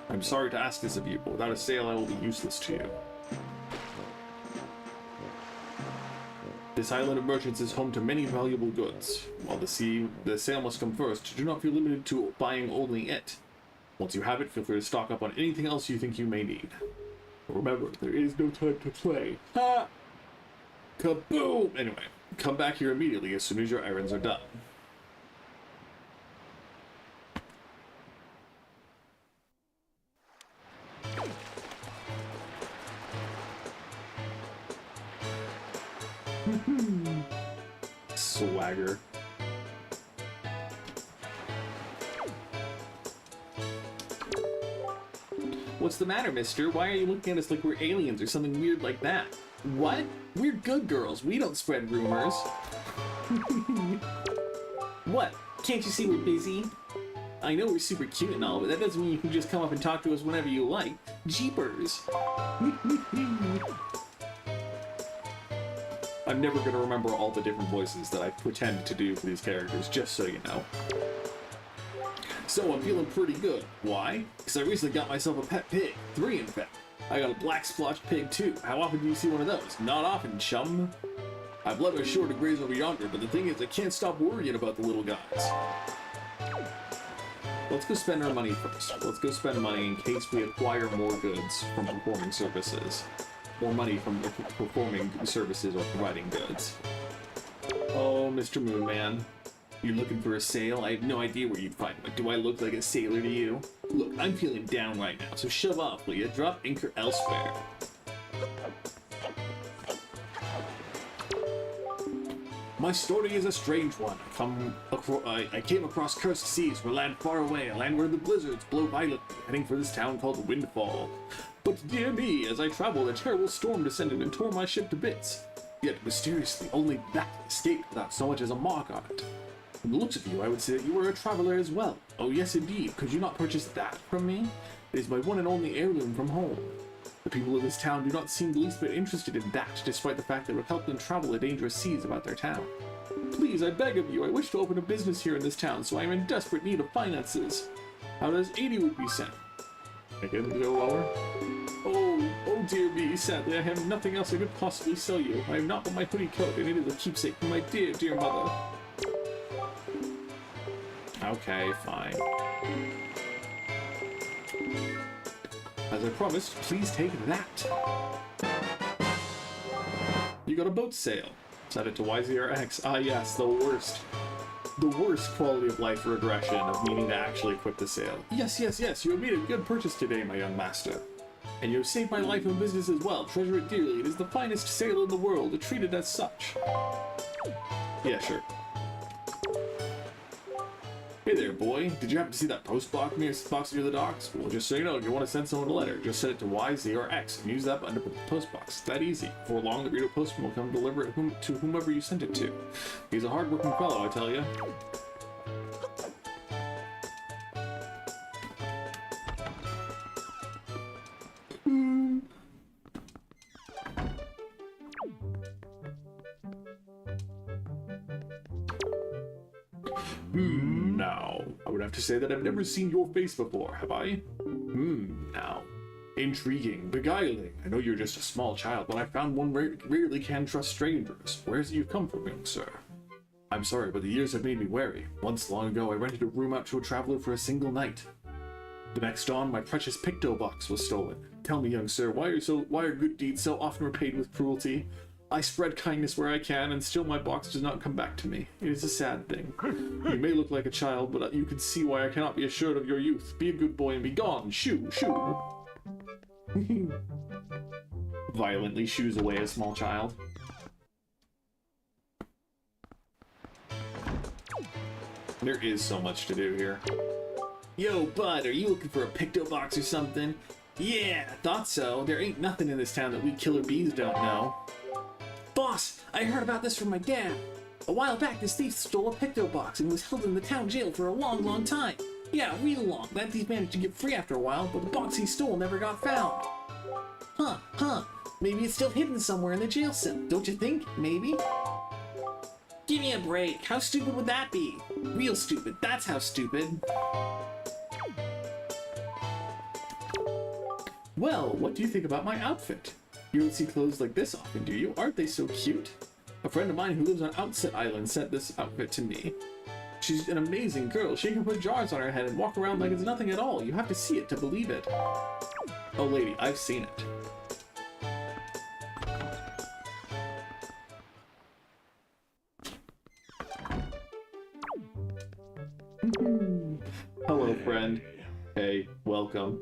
I'm sorry to ask this of you, but without a sail I will be useless to you. This island of merchants is home to many valuable goods. While the sail must come first, do not feel limited to buying only it. Once you have it, feel free to stock up on anything else you think you may need. Remember, there is no time to play. Ha! Kaboom! Anyway, come back here immediately as soon as your errands are done. Swagger. What's the matter, mister? Why are you looking at us like we're aliens or something weird like that? What? We're good girls. We don't spread rumors. What? Can't you see we're busy? I know we're super cute and all, but that doesn't mean you can just come up and talk to us whenever you like. Jeepers. I'm never going to remember all the different voices that I pretend to do for these characters, just so you know. So I'm feeling pretty good. Why? Because I recently got myself a pet pig. 3 in fact. I got a black splotched pig too. How often do you see one of those? Not often, chum. I've let her shore to graze over yonder, but the thing is I can't stop worrying about the little guys. Let's go spend our money first. Let's go spend money in case we acquire more goods from performing services. More money from performing services or providing goods. Oh, Mr. Moonman. You're looking for a sail? I have no idea where you'd find one. Do I look like a sailor to you? Look, I'm feeling down right now, so shove off, will you? Drop anchor elsewhere. My story is a strange one. I came across cursed seas where land far away, a land where the blizzards blow violently, heading for this town called Windfall. But dear me, as I traveled, a terrible storm descended and tore my ship to bits. Yet mysteriously, only that escaped without so much as a mark on it. From the looks of you, I would say that you were a traveler as well. Oh yes, indeed. Could you not purchase that from me? It is my one and only heirloom from home. The people of this town do not seem the least bit interested in that, despite the fact that it would help them travel the dangerous seas about their town. Please, I beg of you, I wish to open a business here in this town, so I am in desperate need of finances. How does 80 rupees sound? I can go lower? Oh dear me, sadly I have nothing else I could possibly sell you. I have not but my hoodie coat, and it is a keepsake from my dear, dear mother. Okay, fine. As I promised, please take that. You got a boat sail. Set it to YZRX. Ah yes, the worst quality of life regression of needing to actually equip the sail. Yes, yes, yes, you have made a good purchase today, my young master. And you have saved my life and business as well. Treasure it dearly. It is the finest sail in the world. Treat it as such. Yeah, sure. Hey there, boy. Did you happen to see that post box near the docks? Well, just so you know, if you want to send someone a letter, just send it to YZ or X and use that button to put the post box. It's that easy. Before long, the reader postman will come deliver it to whomever you sent it to. He's a hard-working fellow, I tell you. Now, I would have to say that I've never seen your face before, have I? Now. Intriguing, beguiling. I know you're just a small child, but I found one rarely can trust strangers. Where's it you've come from, young sir? I'm sorry, but the years have made me wary. Once long ago, I rented a room out to a traveler for a single night. The next dawn, my precious Picto box was stolen. Tell me, young sir, why are good deeds so often repaid with cruelty? I spread kindness where I can, and still my box does not come back to me. It is a sad thing. You may look like a child, but you can see why I cannot be assured of your youth. Be a good boy and be gone. Shoo, shoo. Violently shoos away a small child. There is so much to do here. Yo, bud, are you looking for a Picto box or something? Yeah, thought so. There ain't nothing in this town that we killer bees don't know. Boss, I heard about this from my dad. A while back, this thief stole a Picto box and was held in the town jail for a long, long time. Yeah, real long. That thief managed to get free after a while, but the box he stole never got found. Huh. Maybe it's still hidden somewhere in the jail cell, don't you think? Maybe? Give me a break. How stupid would that be? Real stupid. That's how stupid. Well, what do you think about my outfit? You don't see clothes like this often, do you? Aren't they so cute? A friend of mine who lives on Outset Island sent this outfit to me. She's an amazing girl. She can put jars on her head and walk around like it's nothing at all. You have to see it to believe it. Oh, lady, I've seen it. Hello, friend. Hey, welcome.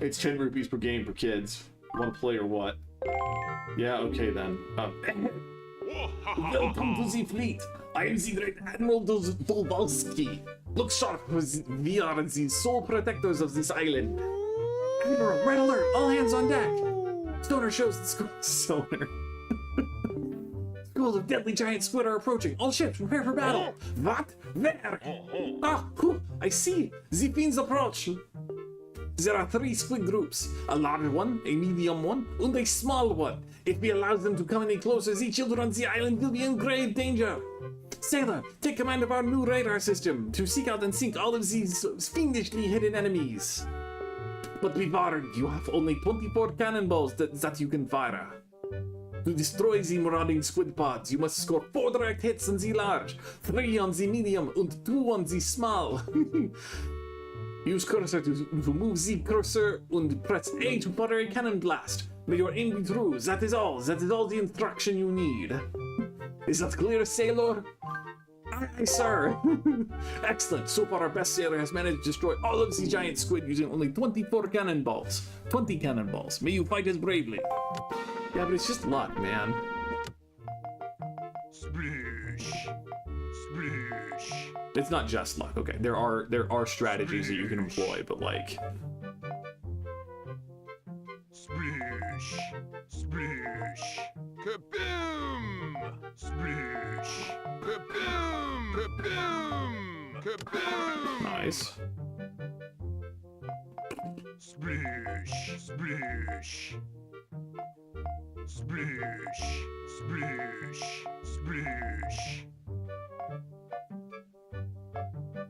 It's 10 rupees per game for kids. Want to play or what? Yeah, okay then. Welcome to the fleet. I am the great Admiral Dolbalski. Look sharp, we are the sole protectors of this island. Admiral, red alert! All hands on deck! Stoner shows the Stoner. Schools of deadly giant squid are approaching. All ships, prepare for battle. What? Where? Ah, I see. The fiends approach. There are 3 squid groups, a large one, a medium one, and a small one. If we allow them to come any closer, the children on the island will be in grave danger. Sailor, take command of our new radar system to seek out and sink all of these fiendishly hidden enemies. But be warned, you have only 24 cannonballs that you can fire. To destroy the marauding squid pods, you must score 4 direct hits on the large, 3 on the medium, and 2 on the small. Use cursor to move the cursor and press A to fire a cannon blast. May your aim be true. That is all. That is all the instruction you need. Is that clear, sailor? Aye, sir. Excellent. So far, our best sailor has managed to destroy all of the giant squid using only 24 cannonballs. 20 cannonballs. May you fight as bravely. Yeah, but it's just luck, man. Splish. Splish. It's not just luck. Okay, there are strategies that you can employ, but like. Splish, splish, kaboom, splish, kaboom, kaboom, kaboom. Nice. Splish, splish, splish, splish, splish.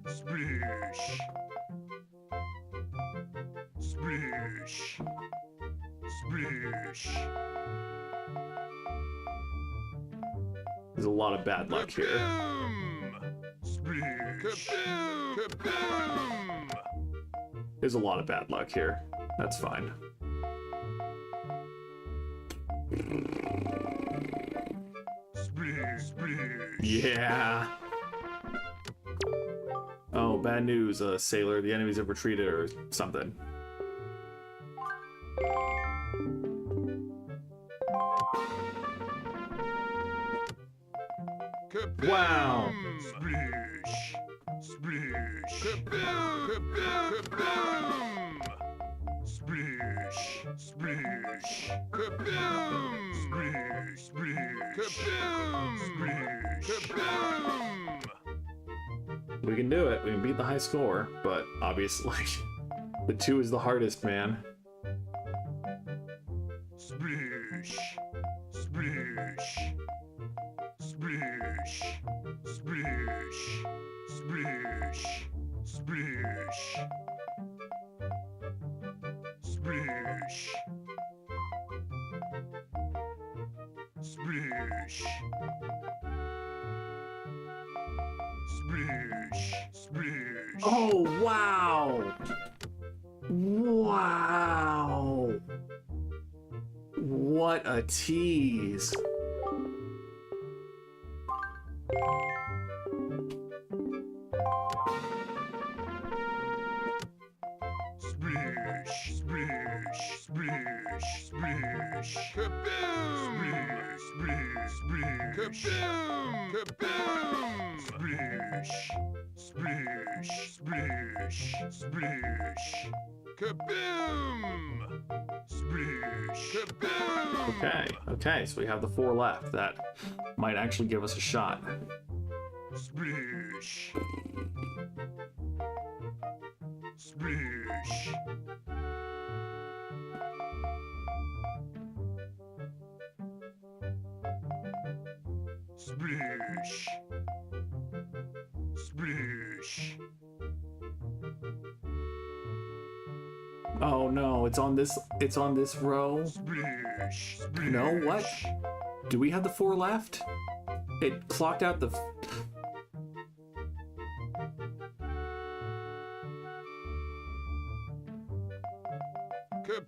Splish. Splish. Splish. There's a lot of bad luck here. Splish. Kaboom. There's a lot of bad luck here. That's fine. Yeah. Oh, bad news, sailor. The enemies have retreated or something. Wow. Splish! Splish! Kaboom! Kaboom! Splish! Splish! Kaboom! Splish! Splish! Kaboom! Splish! Kaboom! We can do it. We can beat the high score, but obviously the 2 is the hardest, man. Splish! Splish! Splish! Splish! Splish! Splish! Splish! Splish! Splish! Splish! Oh, wow. Wow. What a tease. Splish! Splish! Splish! Splish! Kaboom! Splish! Splish! Kaboom! Kaboom! Splish! Splish! Splish! Splish! Kaboom! Splish! Kaboom! Okay, so we have the 4 left. That might actually give us a shot. Splish! Splish! Splish! Splish! Oh no, it's on this row. Splish! No, what? Do we have the 4 left? It clocked out the...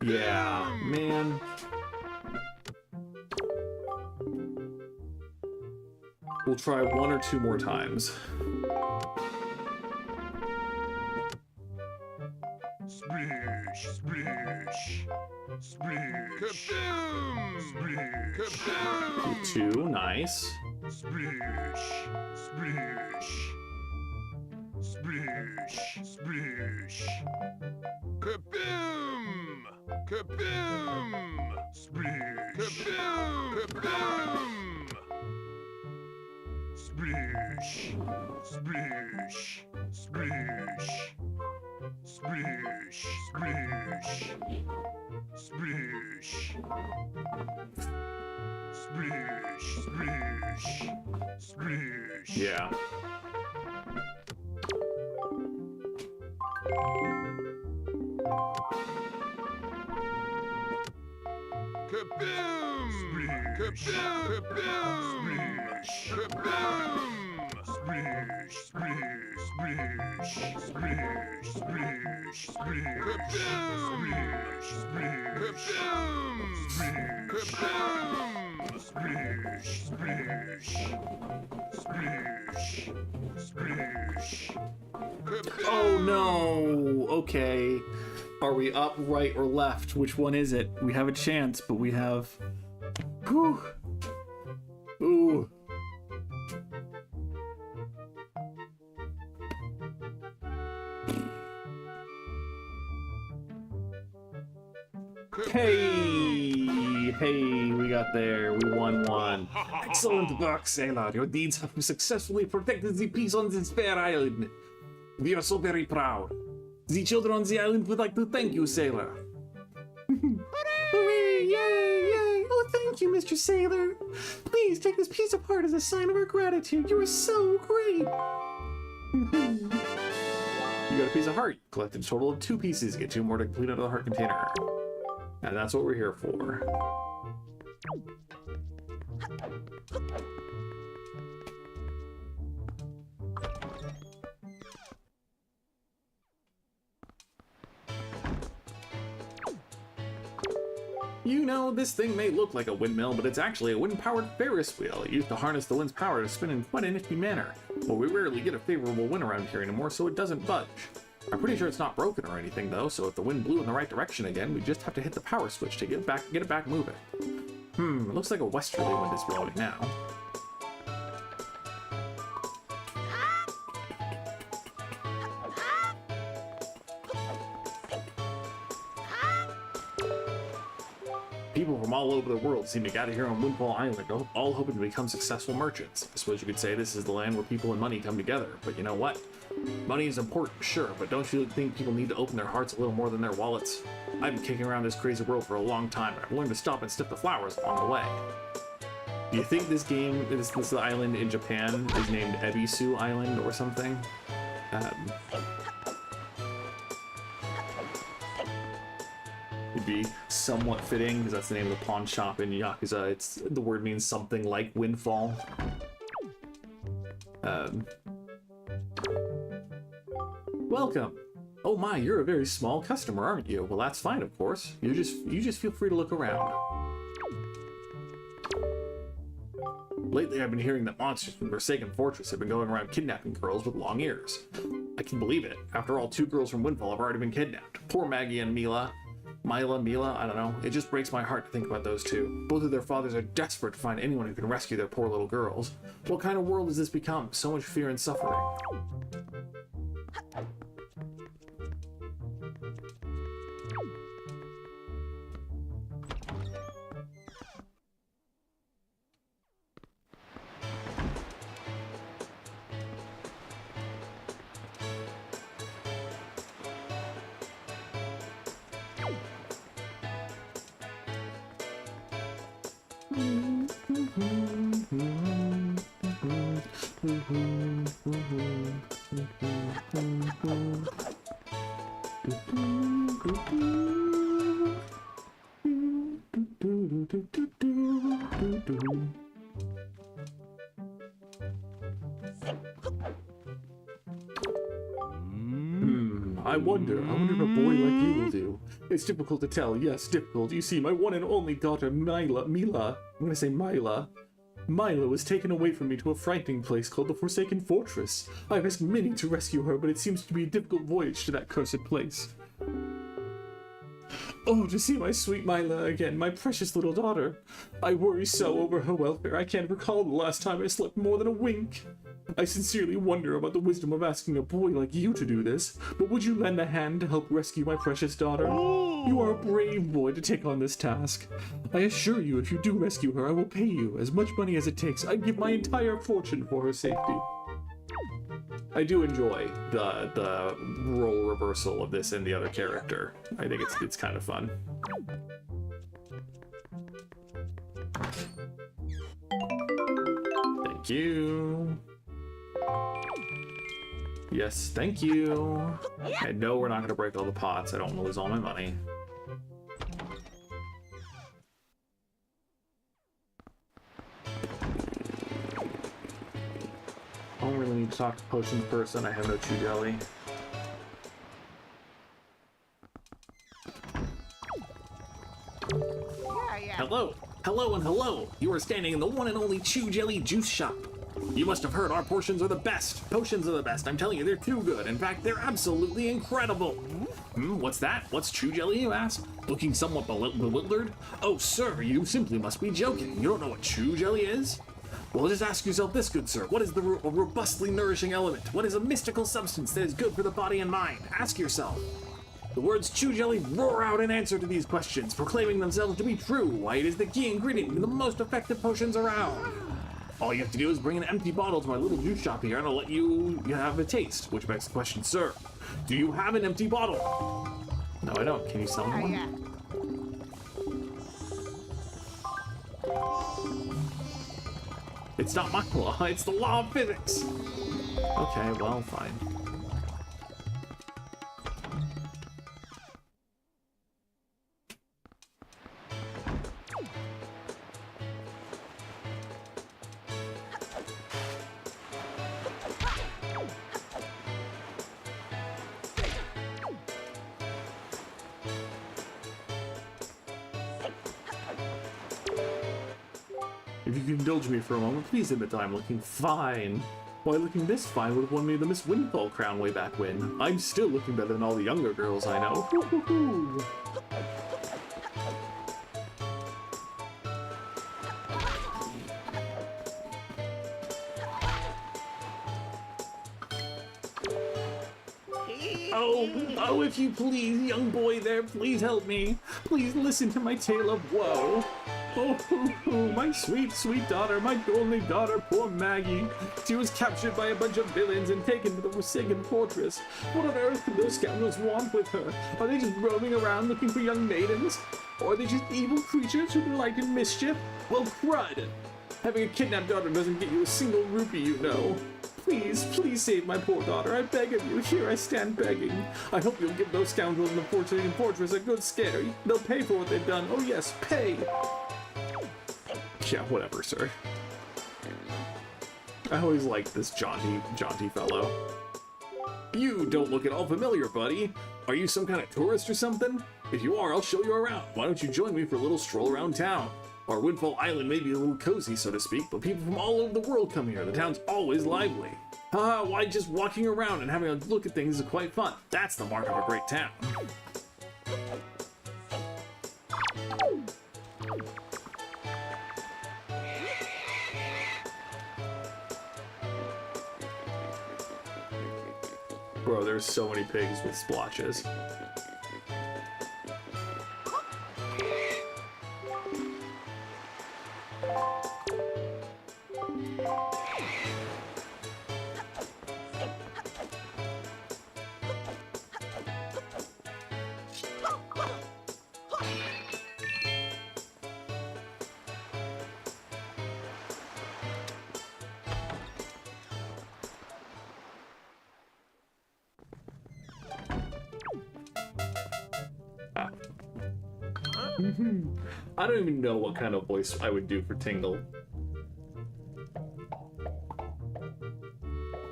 Yeah, man. We'll try 1 or 2 more times. Splish! Splish! Splish! Kaboom! Splish! Kaboom! 2, nice. Splish! Splish! Splish! Splish! Kaboom! Kaboom! Splish! Kaboom! Kaboom! Splish! Splish! Splish! Splish! Splish! Splish! Splish! Splish! Splish! Yeah. Kaboom! Splish! Kaboom! Splish! Kaboom! Splish! Splish! Splish! Splish! Splish! Splish! Kaboom! Splish! Kaboom! Splish! Splish! Splish! Splish! Kaboom! Oh no! Okay. Are we up, right, or left? Which one is it? We have a chance, but we have... Whew. Ooh. Hey! Hey, we got there. We won one. Excellent work, sailor. Your deeds have successfully protected the peace on this fair island. We are so very proud. The children on the island would like to thank you, sailor. Hooray! Yay! Yay! Oh, thank you, Mr. Sailor. Please take this piece apart as a sign of our gratitude. You are so great. You got a piece of heart. Collected a total of 2 pieces. Get 2 more to complete out of the heart container. And that's what we're here for. You know, this thing may look like a windmill, but it's actually a wind-powered Ferris wheel. It used to harness the wind's power to spin in quite a nifty manner. But we rarely get a favorable wind around here anymore, so it doesn't budge. I'm pretty sure it's not broken or anything, though, so if the wind blew in the right direction again, we just have to hit the power switch to get it back moving. It looks like a westerly wind is blowing now. People from all over the world seem to gather here on Windfall Island, all hoping to become successful merchants. I suppose you could say this is the land where people and money come together, but you know what? Money is important, sure, but don't you think people need to open their hearts a little more than their wallets? I've been kicking around this crazy world for a long time, and I've learned to stop and sniff the flowers along the way. Do you think this game, this island in Japan, is named Ebisu Island or something? It'd be somewhat fitting, because that's the name of the pawn shop in Yakuza. The word means something like windfall. Welcome! Oh my, you're a very small customer, aren't you? Well, that's fine, of course. You just feel free to look around. Lately, I've been hearing that monsters from the Forsaken Fortress have been going around kidnapping girls with long ears. I can believe it. After all, 2 girls from Windfall have already been kidnapped. Poor Maggie and Mila, I don't know. It just breaks my heart to think about those two. Both of their fathers are desperate to find anyone who can rescue their poor little girls. What kind of world has this become? So much fear and suffering. I wonder if a boy like you will do. It's difficult to tell, yes, difficult. You see, my one and only daughter, Mila, Mila was taken away from me to a frightening place called the Forsaken Fortress. I risked many to rescue her, but it seems to be a difficult voyage to that cursed place. Oh, to see my sweet Mila again, my precious little daughter. I worry so over her welfare, I can't recall the last time I slept more than a wink. I sincerely wonder about the wisdom of asking a boy like you to do this, but would you lend a hand to help rescue my precious daughter? You are a brave boy to take on this task. I assure you, if you do rescue her, I will pay you as much money as it takes. I'd give my entire fortune for her safety. I do enjoy the role reversal of this and the other character. I think it's kind of fun. Thank you. Yes, thank you. I know we're not going to break all the pots. I don't want to lose all my money. I don't really need to talk to potions person. I have no chew jelly. Hello! Hello and hello! You are standing in the one and only Chew Jelly Juice Shop. You must have heard our portions are the best. Potions are the best. I'm telling you, they're too good. In fact, they're absolutely incredible. What's that? What's Chew Jelly, you ask? Looking somewhat bewildered? Oh, sir, you simply must be joking. You don't know what Chew Jelly is? Well, just ask yourself this, good sir. What is the robustly nourishing element? What is a mystical substance that is good for the body and mind? Ask yourself. The words Chew Jelly roar out in answer to these questions, proclaiming themselves to be true. Why, it is the key ingredient in the most effective potions around. All you have to do is bring an empty bottle to my little juice shop here and I'll let you have a taste. Which begs the question, sir, do you have an empty bottle? No, I don't. Can you sell me one? It's not my law, it's the law of physics. Okay, well, fine. If you could indulge me for a moment, please admit that I'm looking fine. Why, looking this fine would have won me the Miss Windfall crown way back when. I'm still looking better than all the younger girls I know. Hoo-hoo-hoo. Oh, if you please, young boy there, please help me. Please listen to my tale of woe. Oh, my sweet, sweet daughter, my only daughter, poor Maggie. She was captured by a bunch of villains and taken to the Forsaken Fortress. What on earth could those scoundrels want with her? Are they just roaming around looking for young maidens? Or are they just evil creatures who delight in mischief? Well, crud! Having a kidnapped daughter doesn't get you a single rupee, you know. Please, please save my poor daughter. I beg of you. Here I stand begging. I hope you'll give those scoundrels in the Forsaken Fortress a good scare. They'll pay for what they've done. Oh yes, pay! Yeah, whatever, sir. I always liked this jaunty fellow. You don't look at all familiar, buddy. Are you some kind of tourist or something? If you are, I'll show you around. Why don't you join me for a little stroll around town? Our Windfall Island may be a little cozy, so to speak, but people from all over the world come here. The town's always lively. Why just walking around and having a look at things is quite fun. That's the mark of a great town. Bro, there's so many pigs with splotches. I don't even know what kind of voice I would do for Tingle.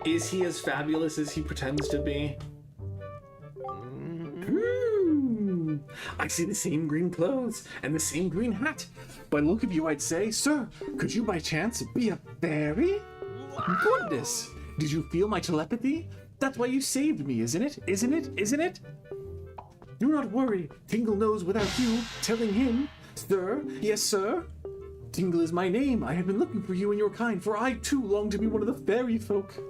Is he as fabulous as he pretends to be? I see the same green clothes and the same green hat. By the look of you, I'd say, sir, could you by chance be a fairy? Goodness, did you feel my telepathy? That's why you saved me, isn't it? Isn't it? Isn't it? Do not worry, Tingle knows without you telling him. Sir, yes, sir. Tingle is my name. I have been looking for you and your kind, for I too long to be one of the fairy folk.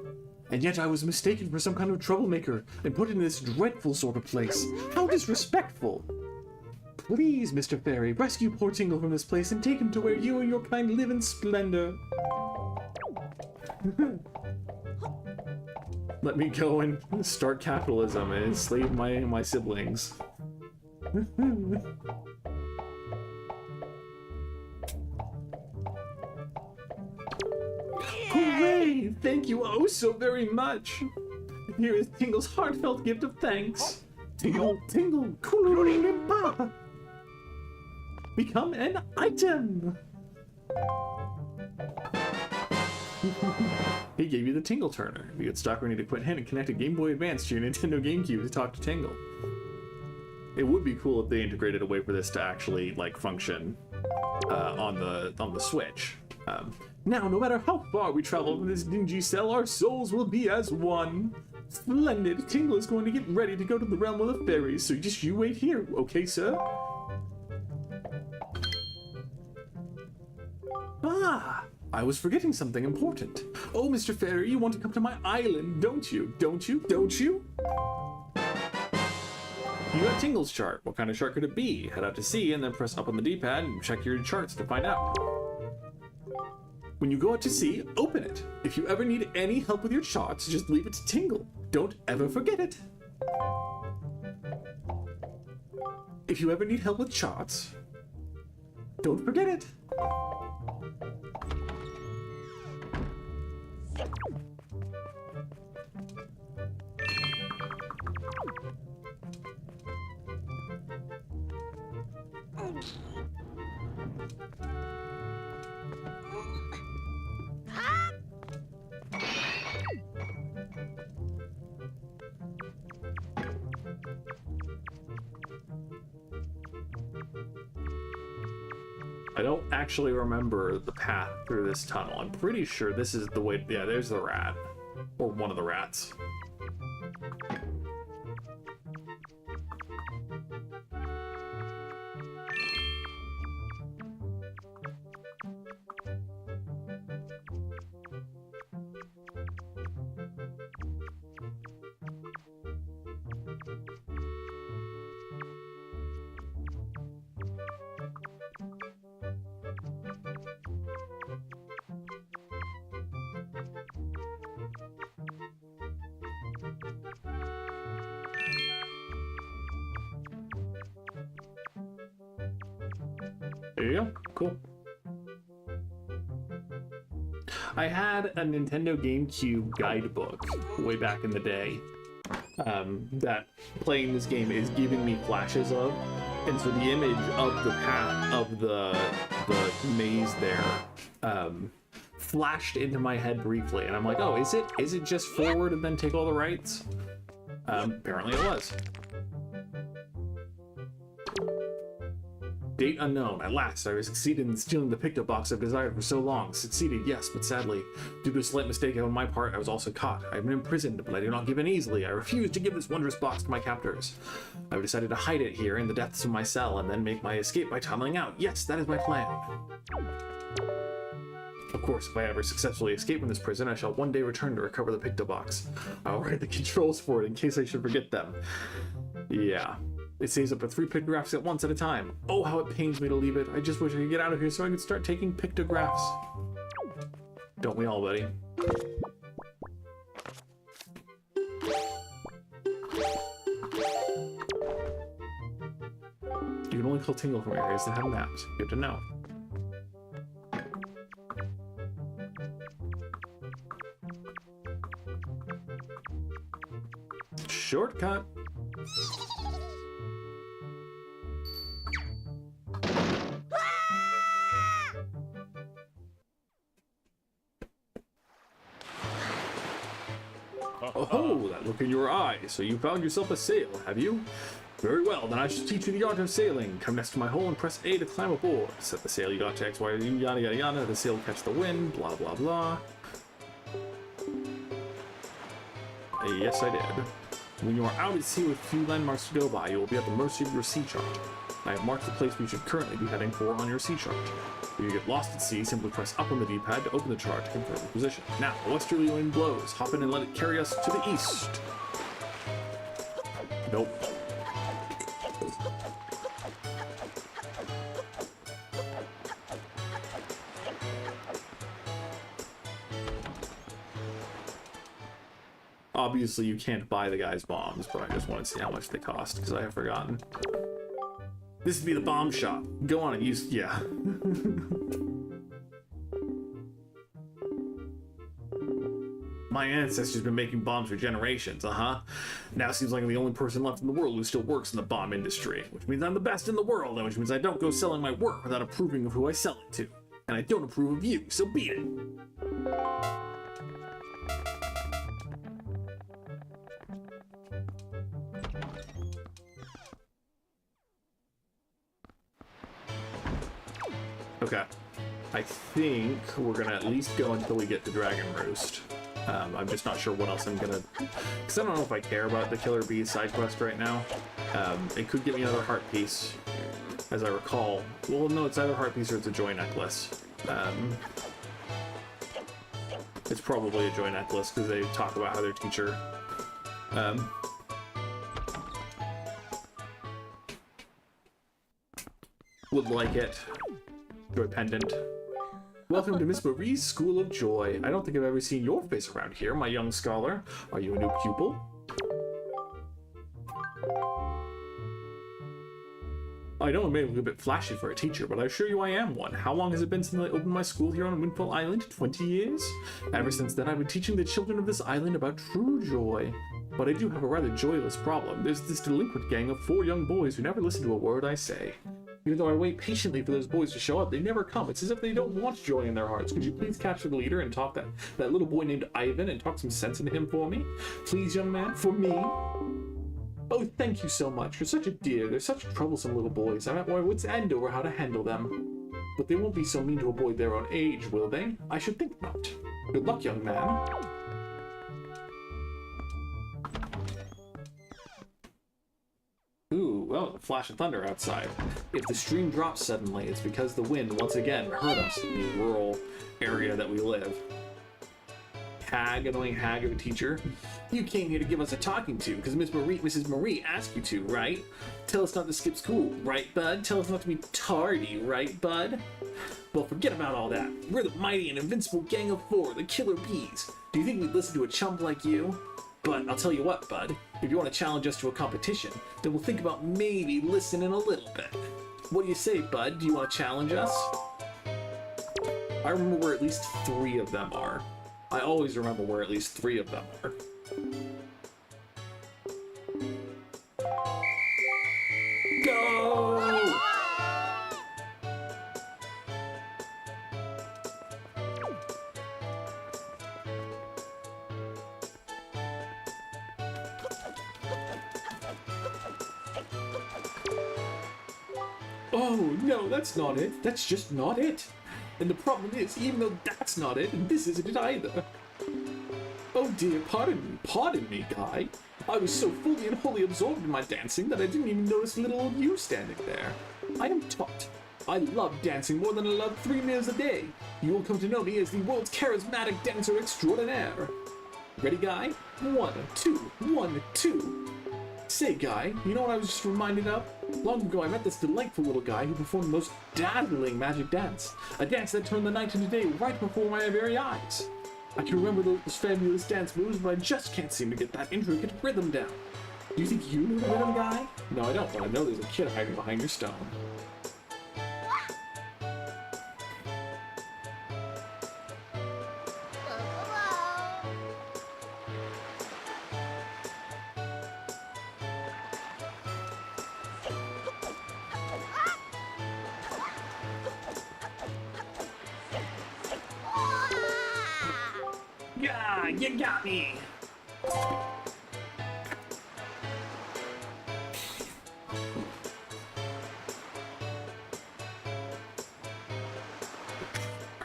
And yet I was mistaken for some kind of troublemaker and put in this dreadful sort of place. How disrespectful! Please, Mr. Fairy, rescue poor Tingle from this place and take him to where you and your kind live in splendor. Let me go and start capitalism and enslave my siblings. Hooray! Thank you oh so very much! Here is Tingle's heartfelt gift of thanks. Tingle, tingle, kululimpa! Become an item! He gave you the Tingle Turner. If you get stuck or need a quick hint and connect a Game Boy Advance to your Nintendo GameCube to talk to Tingle. It would be cool if they integrated a way for this to actually like function on the Switch. Now, no matter how far we travel from this dingy cell, our souls will be as one. Splendid. Tingle is going to get ready to go to the realm of the fairies, so just you wait here, okay, sir? Ah, I was forgetting something important. Oh, Mr. Fairy, you want to come to my island, don't you? Don't you? Don't you? You got Tingle's chart. What kind of chart could it be? Head out to sea and then press up on the D-pad and check your charts to find out. When you go out to sea, open it. If you ever need any help with your charts, just leave it to Tingle. Don't ever forget it. If you ever need help with charts, don't forget it. I don't actually remember the path through this tunnel. I'm pretty sure this is the way. Yeah, there's the rat. Or one of the rats. There you go. Cool. I had a Nintendo GameCube guidebook way back in the day that playing this game is giving me flashes of, and so the image of the path of the maze there flashed into my head briefly, and I'm like, oh, is it just forward and then take all the rights? Apparently it was. Date unknown. At last, I succeeded in stealing the Picto box I've desired for so long. Succeeded, yes, but sadly, due to a slight mistake on my part, I was also caught. I have been imprisoned, but I do not give in easily. I refuse to give this wondrous box to my captors. I've decided to hide it here in the depths of my cell and then make my escape by tunneling out. Yes, that is my plan. Of course, if I ever successfully escape from this prison, I shall one day return to recover the Picto box. I'll write the controls for it in case I should forget them. Yeah. It saves up to 3 pictographs at once at a time. Oh, how it pains me to leave it. I just wish I could get out of here so I could start taking pictographs. Don't we all, buddy? You can only call Tingle from areas that have maps. Good to know. Shortcut. Oh, that look in your eye. So you found yourself a sail, have you? Very well, then I shall teach you the art of sailing. Come next to my hole and press A to climb aboard. Set the sail you got to X, Y, yada, yada, yada. The sail will catch the wind, blah, blah, blah. Yes, I did. When you are out at sea with few landmarks to go by, you will be at the mercy of your sea chart. I have marked the place we should currently be heading for on your sea chart. If you get lost at sea, simply press up on the D-pad to open the chart to confirm the position. Now, the westerly wind blows. Hop in and let it carry us to the east. Nope. Obviously, you can't buy the guy's bombs, but I just want to see how much they cost, because I have forgotten. This would be the bomb shop. Go on and use... yeah. My ancestors been making bombs for generations, Now seems like I'm the only person left in the world who still works in the bomb industry, which means I'm the best in the world, and which means I don't go selling my work without approving of who I sell it to. And I don't approve of you, so beat it. Okay, I think we're gonna at least go until we get to Dragon Roost. I'm just not sure what else I'm gonna... because I don't know if I care about the Killer Bee side quest right now. It could give me another heart piece, as I recall. Well, no, it's either heart piece or it's a joy necklace. It's probably a joy necklace because they talk about how their teacher... would like it. Joy pendant. Welcome to Miss Marie's School of Joy. I don't think I've ever seen your face around here, my young scholar. Are you a new pupil? I know I may look a bit flashy for a teacher, but I assure you I am one. How long has it been since I opened my school here on Windfall Island? 20 years? Ever since then, I've been teaching the children of this island about true joy. But I do have a rather joyless problem. There's this delinquent gang of 4 young boys who never listen to a word I say. Even though I wait patiently for those boys to show up, they never come. It's as if they don't want joy in their hearts. Could you please capture the leader and talk that little boy named Ivan and talk some sense into him for me? Please, young man, for me? Oh, thank you so much. You're such a dear. They're such troublesome little boys. I'm at my wit's end over how to handle them. But they won't be so mean to a boy their own age, will they? I should think not. Good luck, young man. Ooh, well, a flash of thunder outside. If the stream drops suddenly, it's because the wind once again hurt us in the rural area that we live. Hag, annoying hag of a teacher. You came here to give us a talking to because Mrs. Marie asked you to, right? Tell us not to skip school, right, bud? Tell us not to be tardy, right, bud? Well, forget about all that. We're the mighty and invincible gang of four, the Killer Bees. Do you think we'd listen to a chump like you? But I'll tell you what, bud. If you want to challenge us to a competition, then we'll think about maybe listening a little bit. What do you say, bud? Do you want to challenge us? I remember where at least 3 of them are. I always remember where at least 3 of them are. Go! Oh, no, that's not it. That's just not it. And the problem is, even though that's not it, this isn't it either. Oh dear, pardon me, Guy. I was so fully and wholly absorbed in my dancing that I didn't even notice little old you standing there. I am taught. I love dancing more than I love 3 meals a day. You will come to know me as the world's charismatic dancer extraordinaire. Ready, Guy? 1, 2, 1, 2. Say, Guy, you know what I was just reminded of? Long ago, I met this delightful little guy who performed the most dazzling magic dance. A dance that turned the night into day right before my very eyes. I can remember those fabulous dance moves, but I just can't seem to get that intricate rhythm down. Do you think you know the rhythm, Guy? No, I don't, but I know there's a kid hiding behind your stone. Yeah, you got me.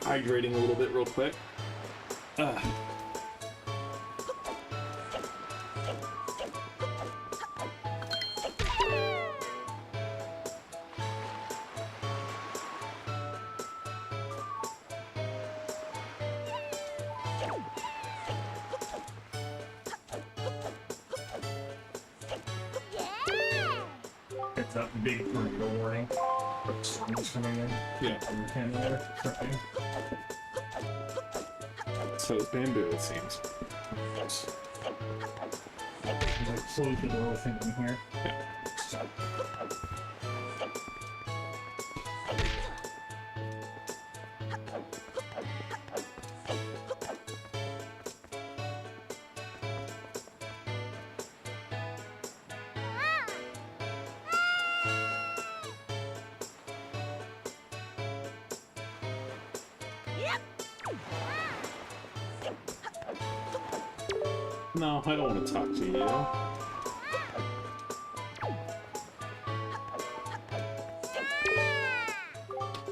Hydrating a little bit real quick. It's a big tornado warning. Storm's coming in. Yeah. From Canada. Right. So it's bamboo, it seems. There's like close the door thing in here. Yeah. No, I don't want to talk to you.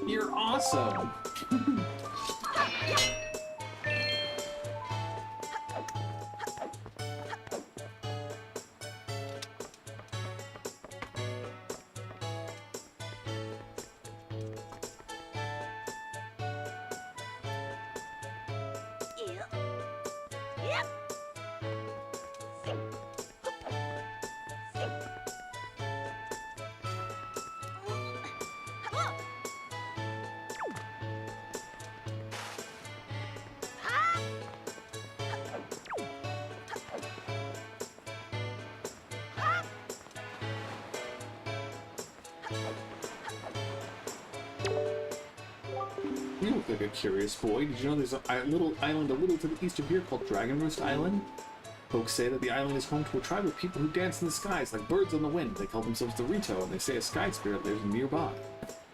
You're awesome. Yep. You look like a curious boy. Did you know there's a little island a little to the east of here called Dragon Roost Island? Folks say that the island is home to a tribe of people who dance in the skies like birds on the wind. They call themselves the Rito, and they say a sky spirit lives nearby.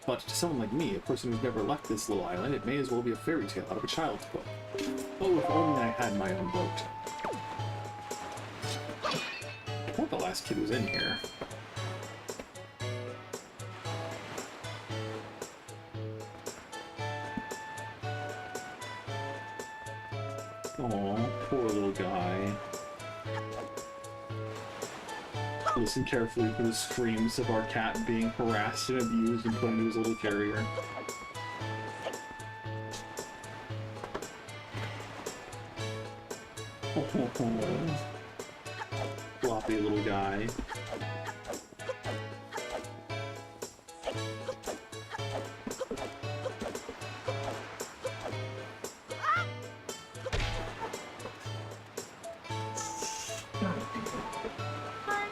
But to someone like me, a person who's never left this little island, it may as well be a fairy tale out of a child's book. Oh, if only I had my own boat. I thought the last kid was in here. Listen carefully for the screams of our cat being harassed and abused and put into his little carrier. Oh, floppy little guy.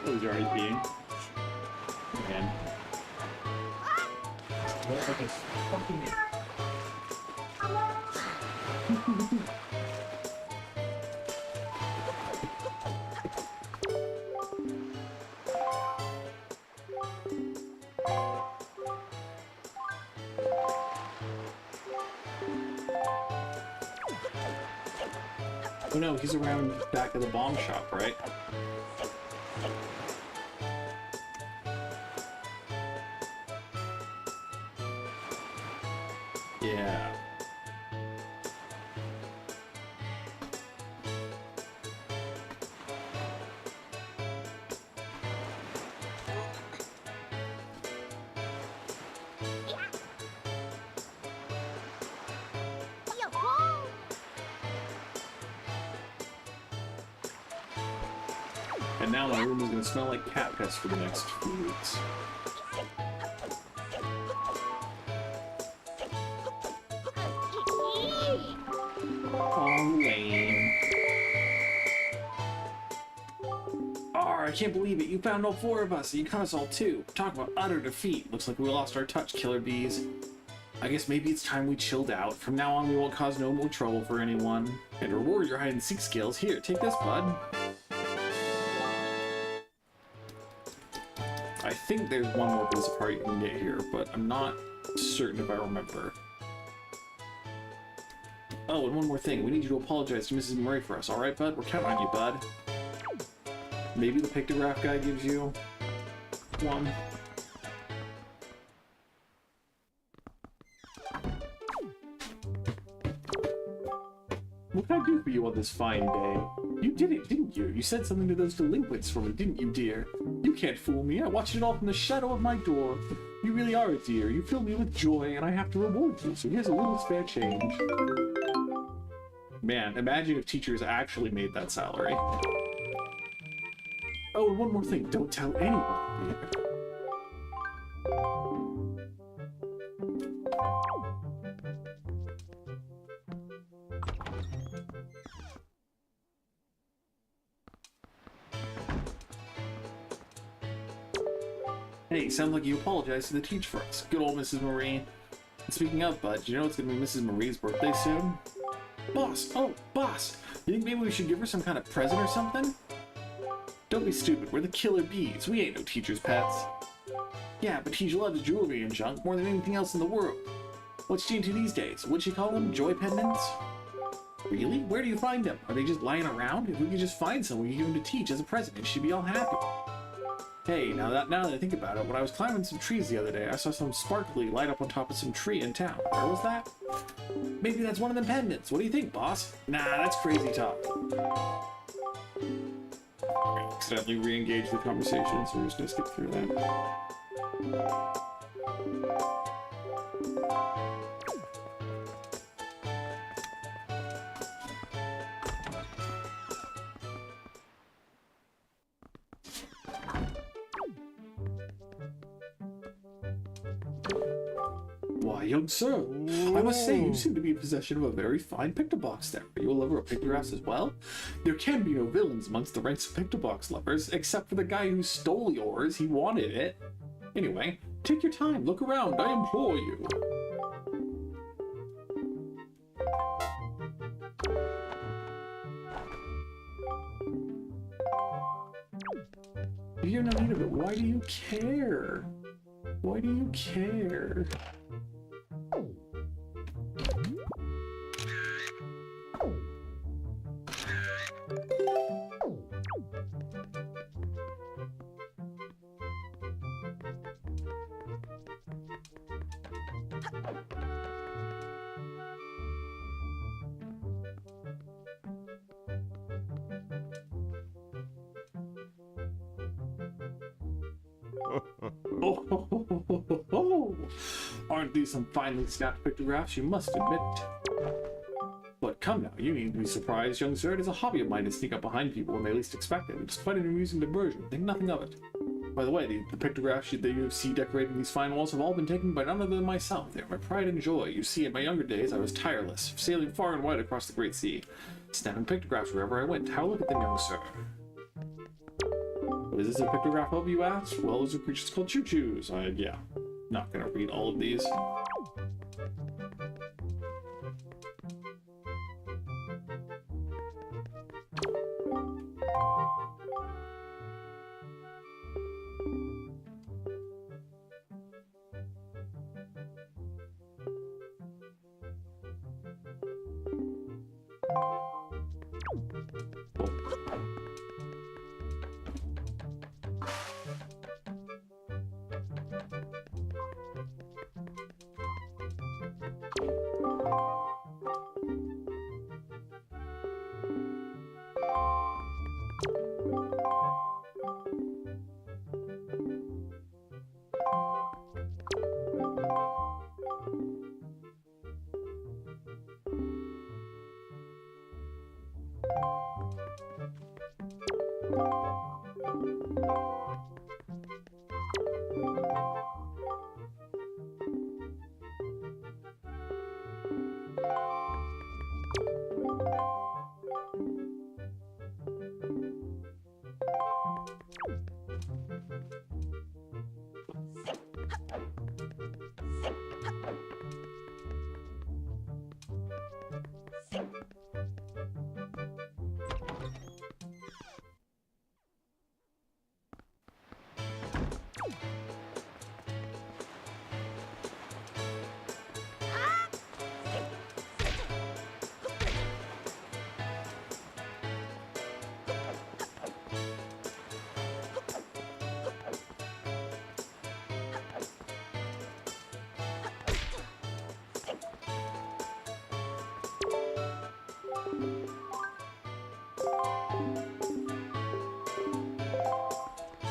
Oh, he's already peeing. Man. What like it's fucking Oh no, he's around back of the bomb shop, right? Yeah. Yo-ho! And now my room is gonna smell like cat piss for the next few weeks. Oh, lame. I can't believe it. You found all four of us, and you caught us all too. Talk about utter defeat. Looks like we lost our touch, killer bees. I guess maybe it's time we chilled out. From now on, we won't cause no more trouble for anyone. And reward your hide-and-seek skills. Here, take this, bud. I think there's one more piece of part you can get here, but I'm not certain if I remember. Oh, and one more thing. We need you to apologize to Mrs. Murray for us, alright, bud? We're counting on you, bud. Maybe the pictograph guy gives you one. What can I do for you on this fine day? You did it, didn't you? You said something to those delinquents for me, didn't you, dear? You can't fool me. I watched it all from the shadow of my door. You really are a dear. You fill me with joy, and I have to reward you, so here's a little spare change. Man, imagine if teachers actually made that salary. Oh, and one more thing. Don't tell anyone. Hey, sounds like you apologized to the teacher for us. Good old Mrs. Marie. And speaking of, bud, do you know it's gonna be Mrs. Marie's birthday soon? Boss! Oh, boss! You think maybe we should give her some kind of present or something? Don't be stupid, we're the killer bees. We ain't no teacher's pets. Yeah, but Tej loves jewelry and junk more than anything else in the world. What's she into these days? What'd she call them? Joy pendants? Really? Where do you find them? Are they just lying around? If we could just find some, we could give them to Tej as a present, and she'd be all happy. Hey, now that I think about it, when I was climbing some trees the other day, I saw some sparkly light up on top of some tree in town. Where was that? Maybe that's one of them pendants. What do you think, boss? Nah, that's crazy talk. I accidentally re-engaged the conversation, so we're just gonna skip through that. Why, young sir, I must say you seem to be in possession of a very fine pictobox there. Are you a lover of pictographs as well? There can be no villains amongst the ranks of pictobox lovers, except for the guy who stole yours. He wanted it. Anyway, take your time, look around, I implore you. If you're not need of it, why do you care? Why do you care? Oh, aren't these some finely snapped pictographs, you must admit? But come now, you need to be surprised, young sir. It is a hobby of mine to sneak up behind people when they least expect it. It's quite an amusing diversion. Think nothing of it. By the way, the pictographs that you see decorating these fine walls have all been taken by none other than myself. They are my pride and joy. You see, in my younger days, I was tireless, sailing far and wide across the great sea, snapping pictographs wherever I went. Have a look at them, young sir. What is this a pictograph of, you ask? Well, those are creatures called choo-choos. Yeah, not gonna read all of these.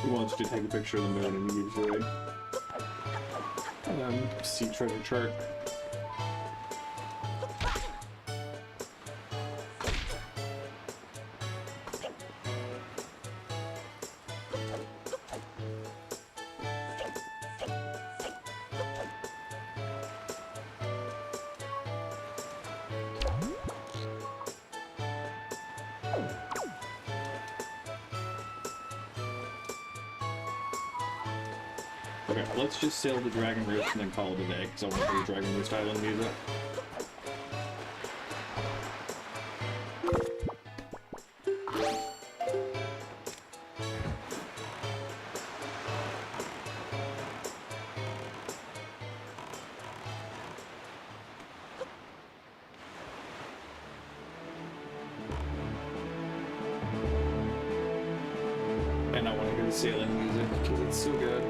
He wants you to take a picture of the moon and usually see treasure chart. Okay, let's just sail the Dragon Roost and then call it a day, because I want to hear Dragon Roost Island music. And I want to hear the sailing music, because it's so good.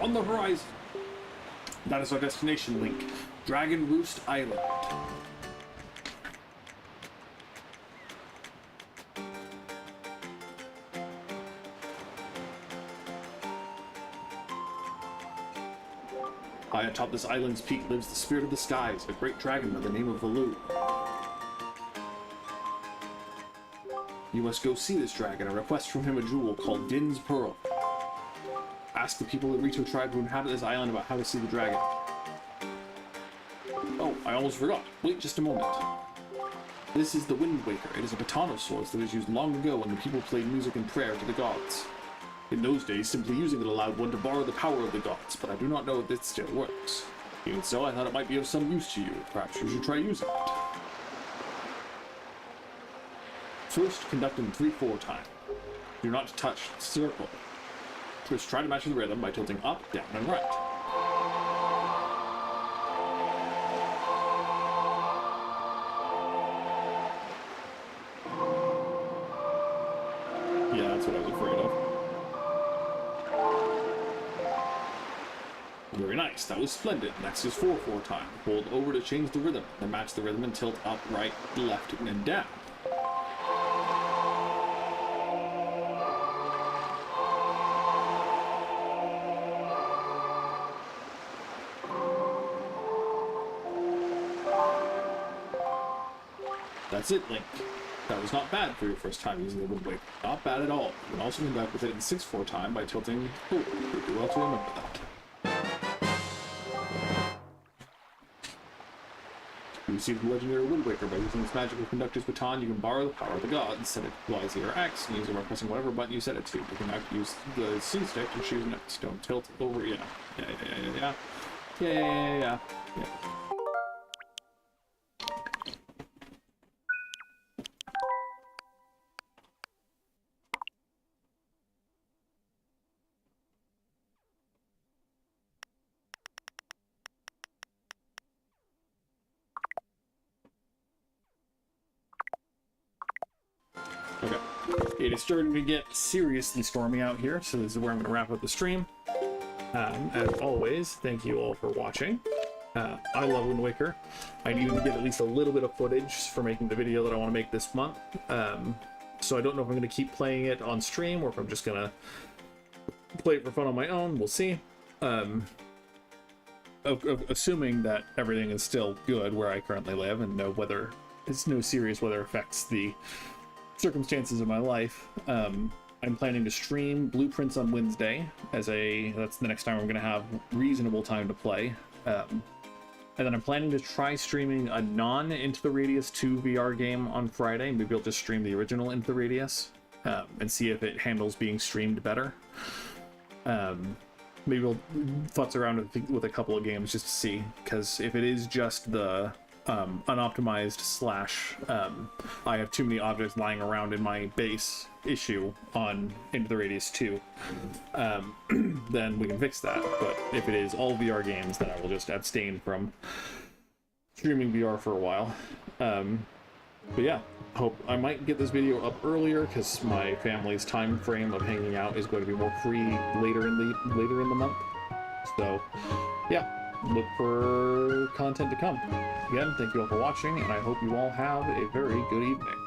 on the horizon. That is our destination, Link. Dragon Roost Island. High atop this island's peak lives the spirit of the skies, a great dragon by the name of Valoo. You must go see this dragon and request from him a jewel called Din's Pearl. Ask the people of the Rito tribe who inhabit this island about how to see the dragon. Oh, I almost forgot. Wait just a moment. This is the Wind Waker. It is a baton of sorts that was used long ago when the people played music and prayer to the gods. In those days, simply using it allowed one to borrow the power of the gods, but I do not know if it still works. Even so, I thought it might be of some use to you. Perhaps you should try using it. First, conduct in 3/4 time. Do not touch the circle. First, try to match the rhythm by tilting up, down, and right. Yeah, that's what I was afraid of. Very nice, that was splendid. Next is 4/4 time. Hold over to change the rhythm, then match the rhythm and tilt up, right, left, and down. That's it, Link. That was not bad for your first time using the Wind Waker. Not bad at all. You can also come back with it in 6/4 time by tilting forward. You do well to remember that. You receive the legendary Wind Waker by using this magical conductor's baton. You can borrow the power of the gods, set it to Y, Z, or X, and use it by pressing whatever button you set it to. You can now use the C stick and choose next. Don't tilt over. Yeah. Yeah. Okay. It is starting to get seriously stormy out here, so this is where I'm going to wrap up the stream. As always, thank you all for watching. I love Wind Waker. I need to get at least a little bit of footage for making the video that I want to make this month. So I don't know if I'm going to keep playing it on stream or if I'm just going to play it for fun on my own. We'll see. Assuming that everything is still good where I currently live and no serious weather affects the circumstances of my life. I'm planning to stream Blueprints on Wednesday that's the next time I'm going to have reasonable time to play. And then I'm planning to try streaming a non-Into the Radius 2 VR game on Friday. Maybe I'll just stream the original Into the Radius and see if it handles being streamed better. Maybe we'll futz around with a couple of games just to see, because if it is just the unoptimized / I have too many objects lying around in my base issue on Into the Radius 2, then we can fix that. But if it is all VR games, then I will just abstain from streaming VR for a while. But yeah, hope I might get this video up earlier because my family's time frame of hanging out is going to be more free later in the month. So yeah, look for content to come. Again, thank you all for watching, and I hope you all have a very good evening.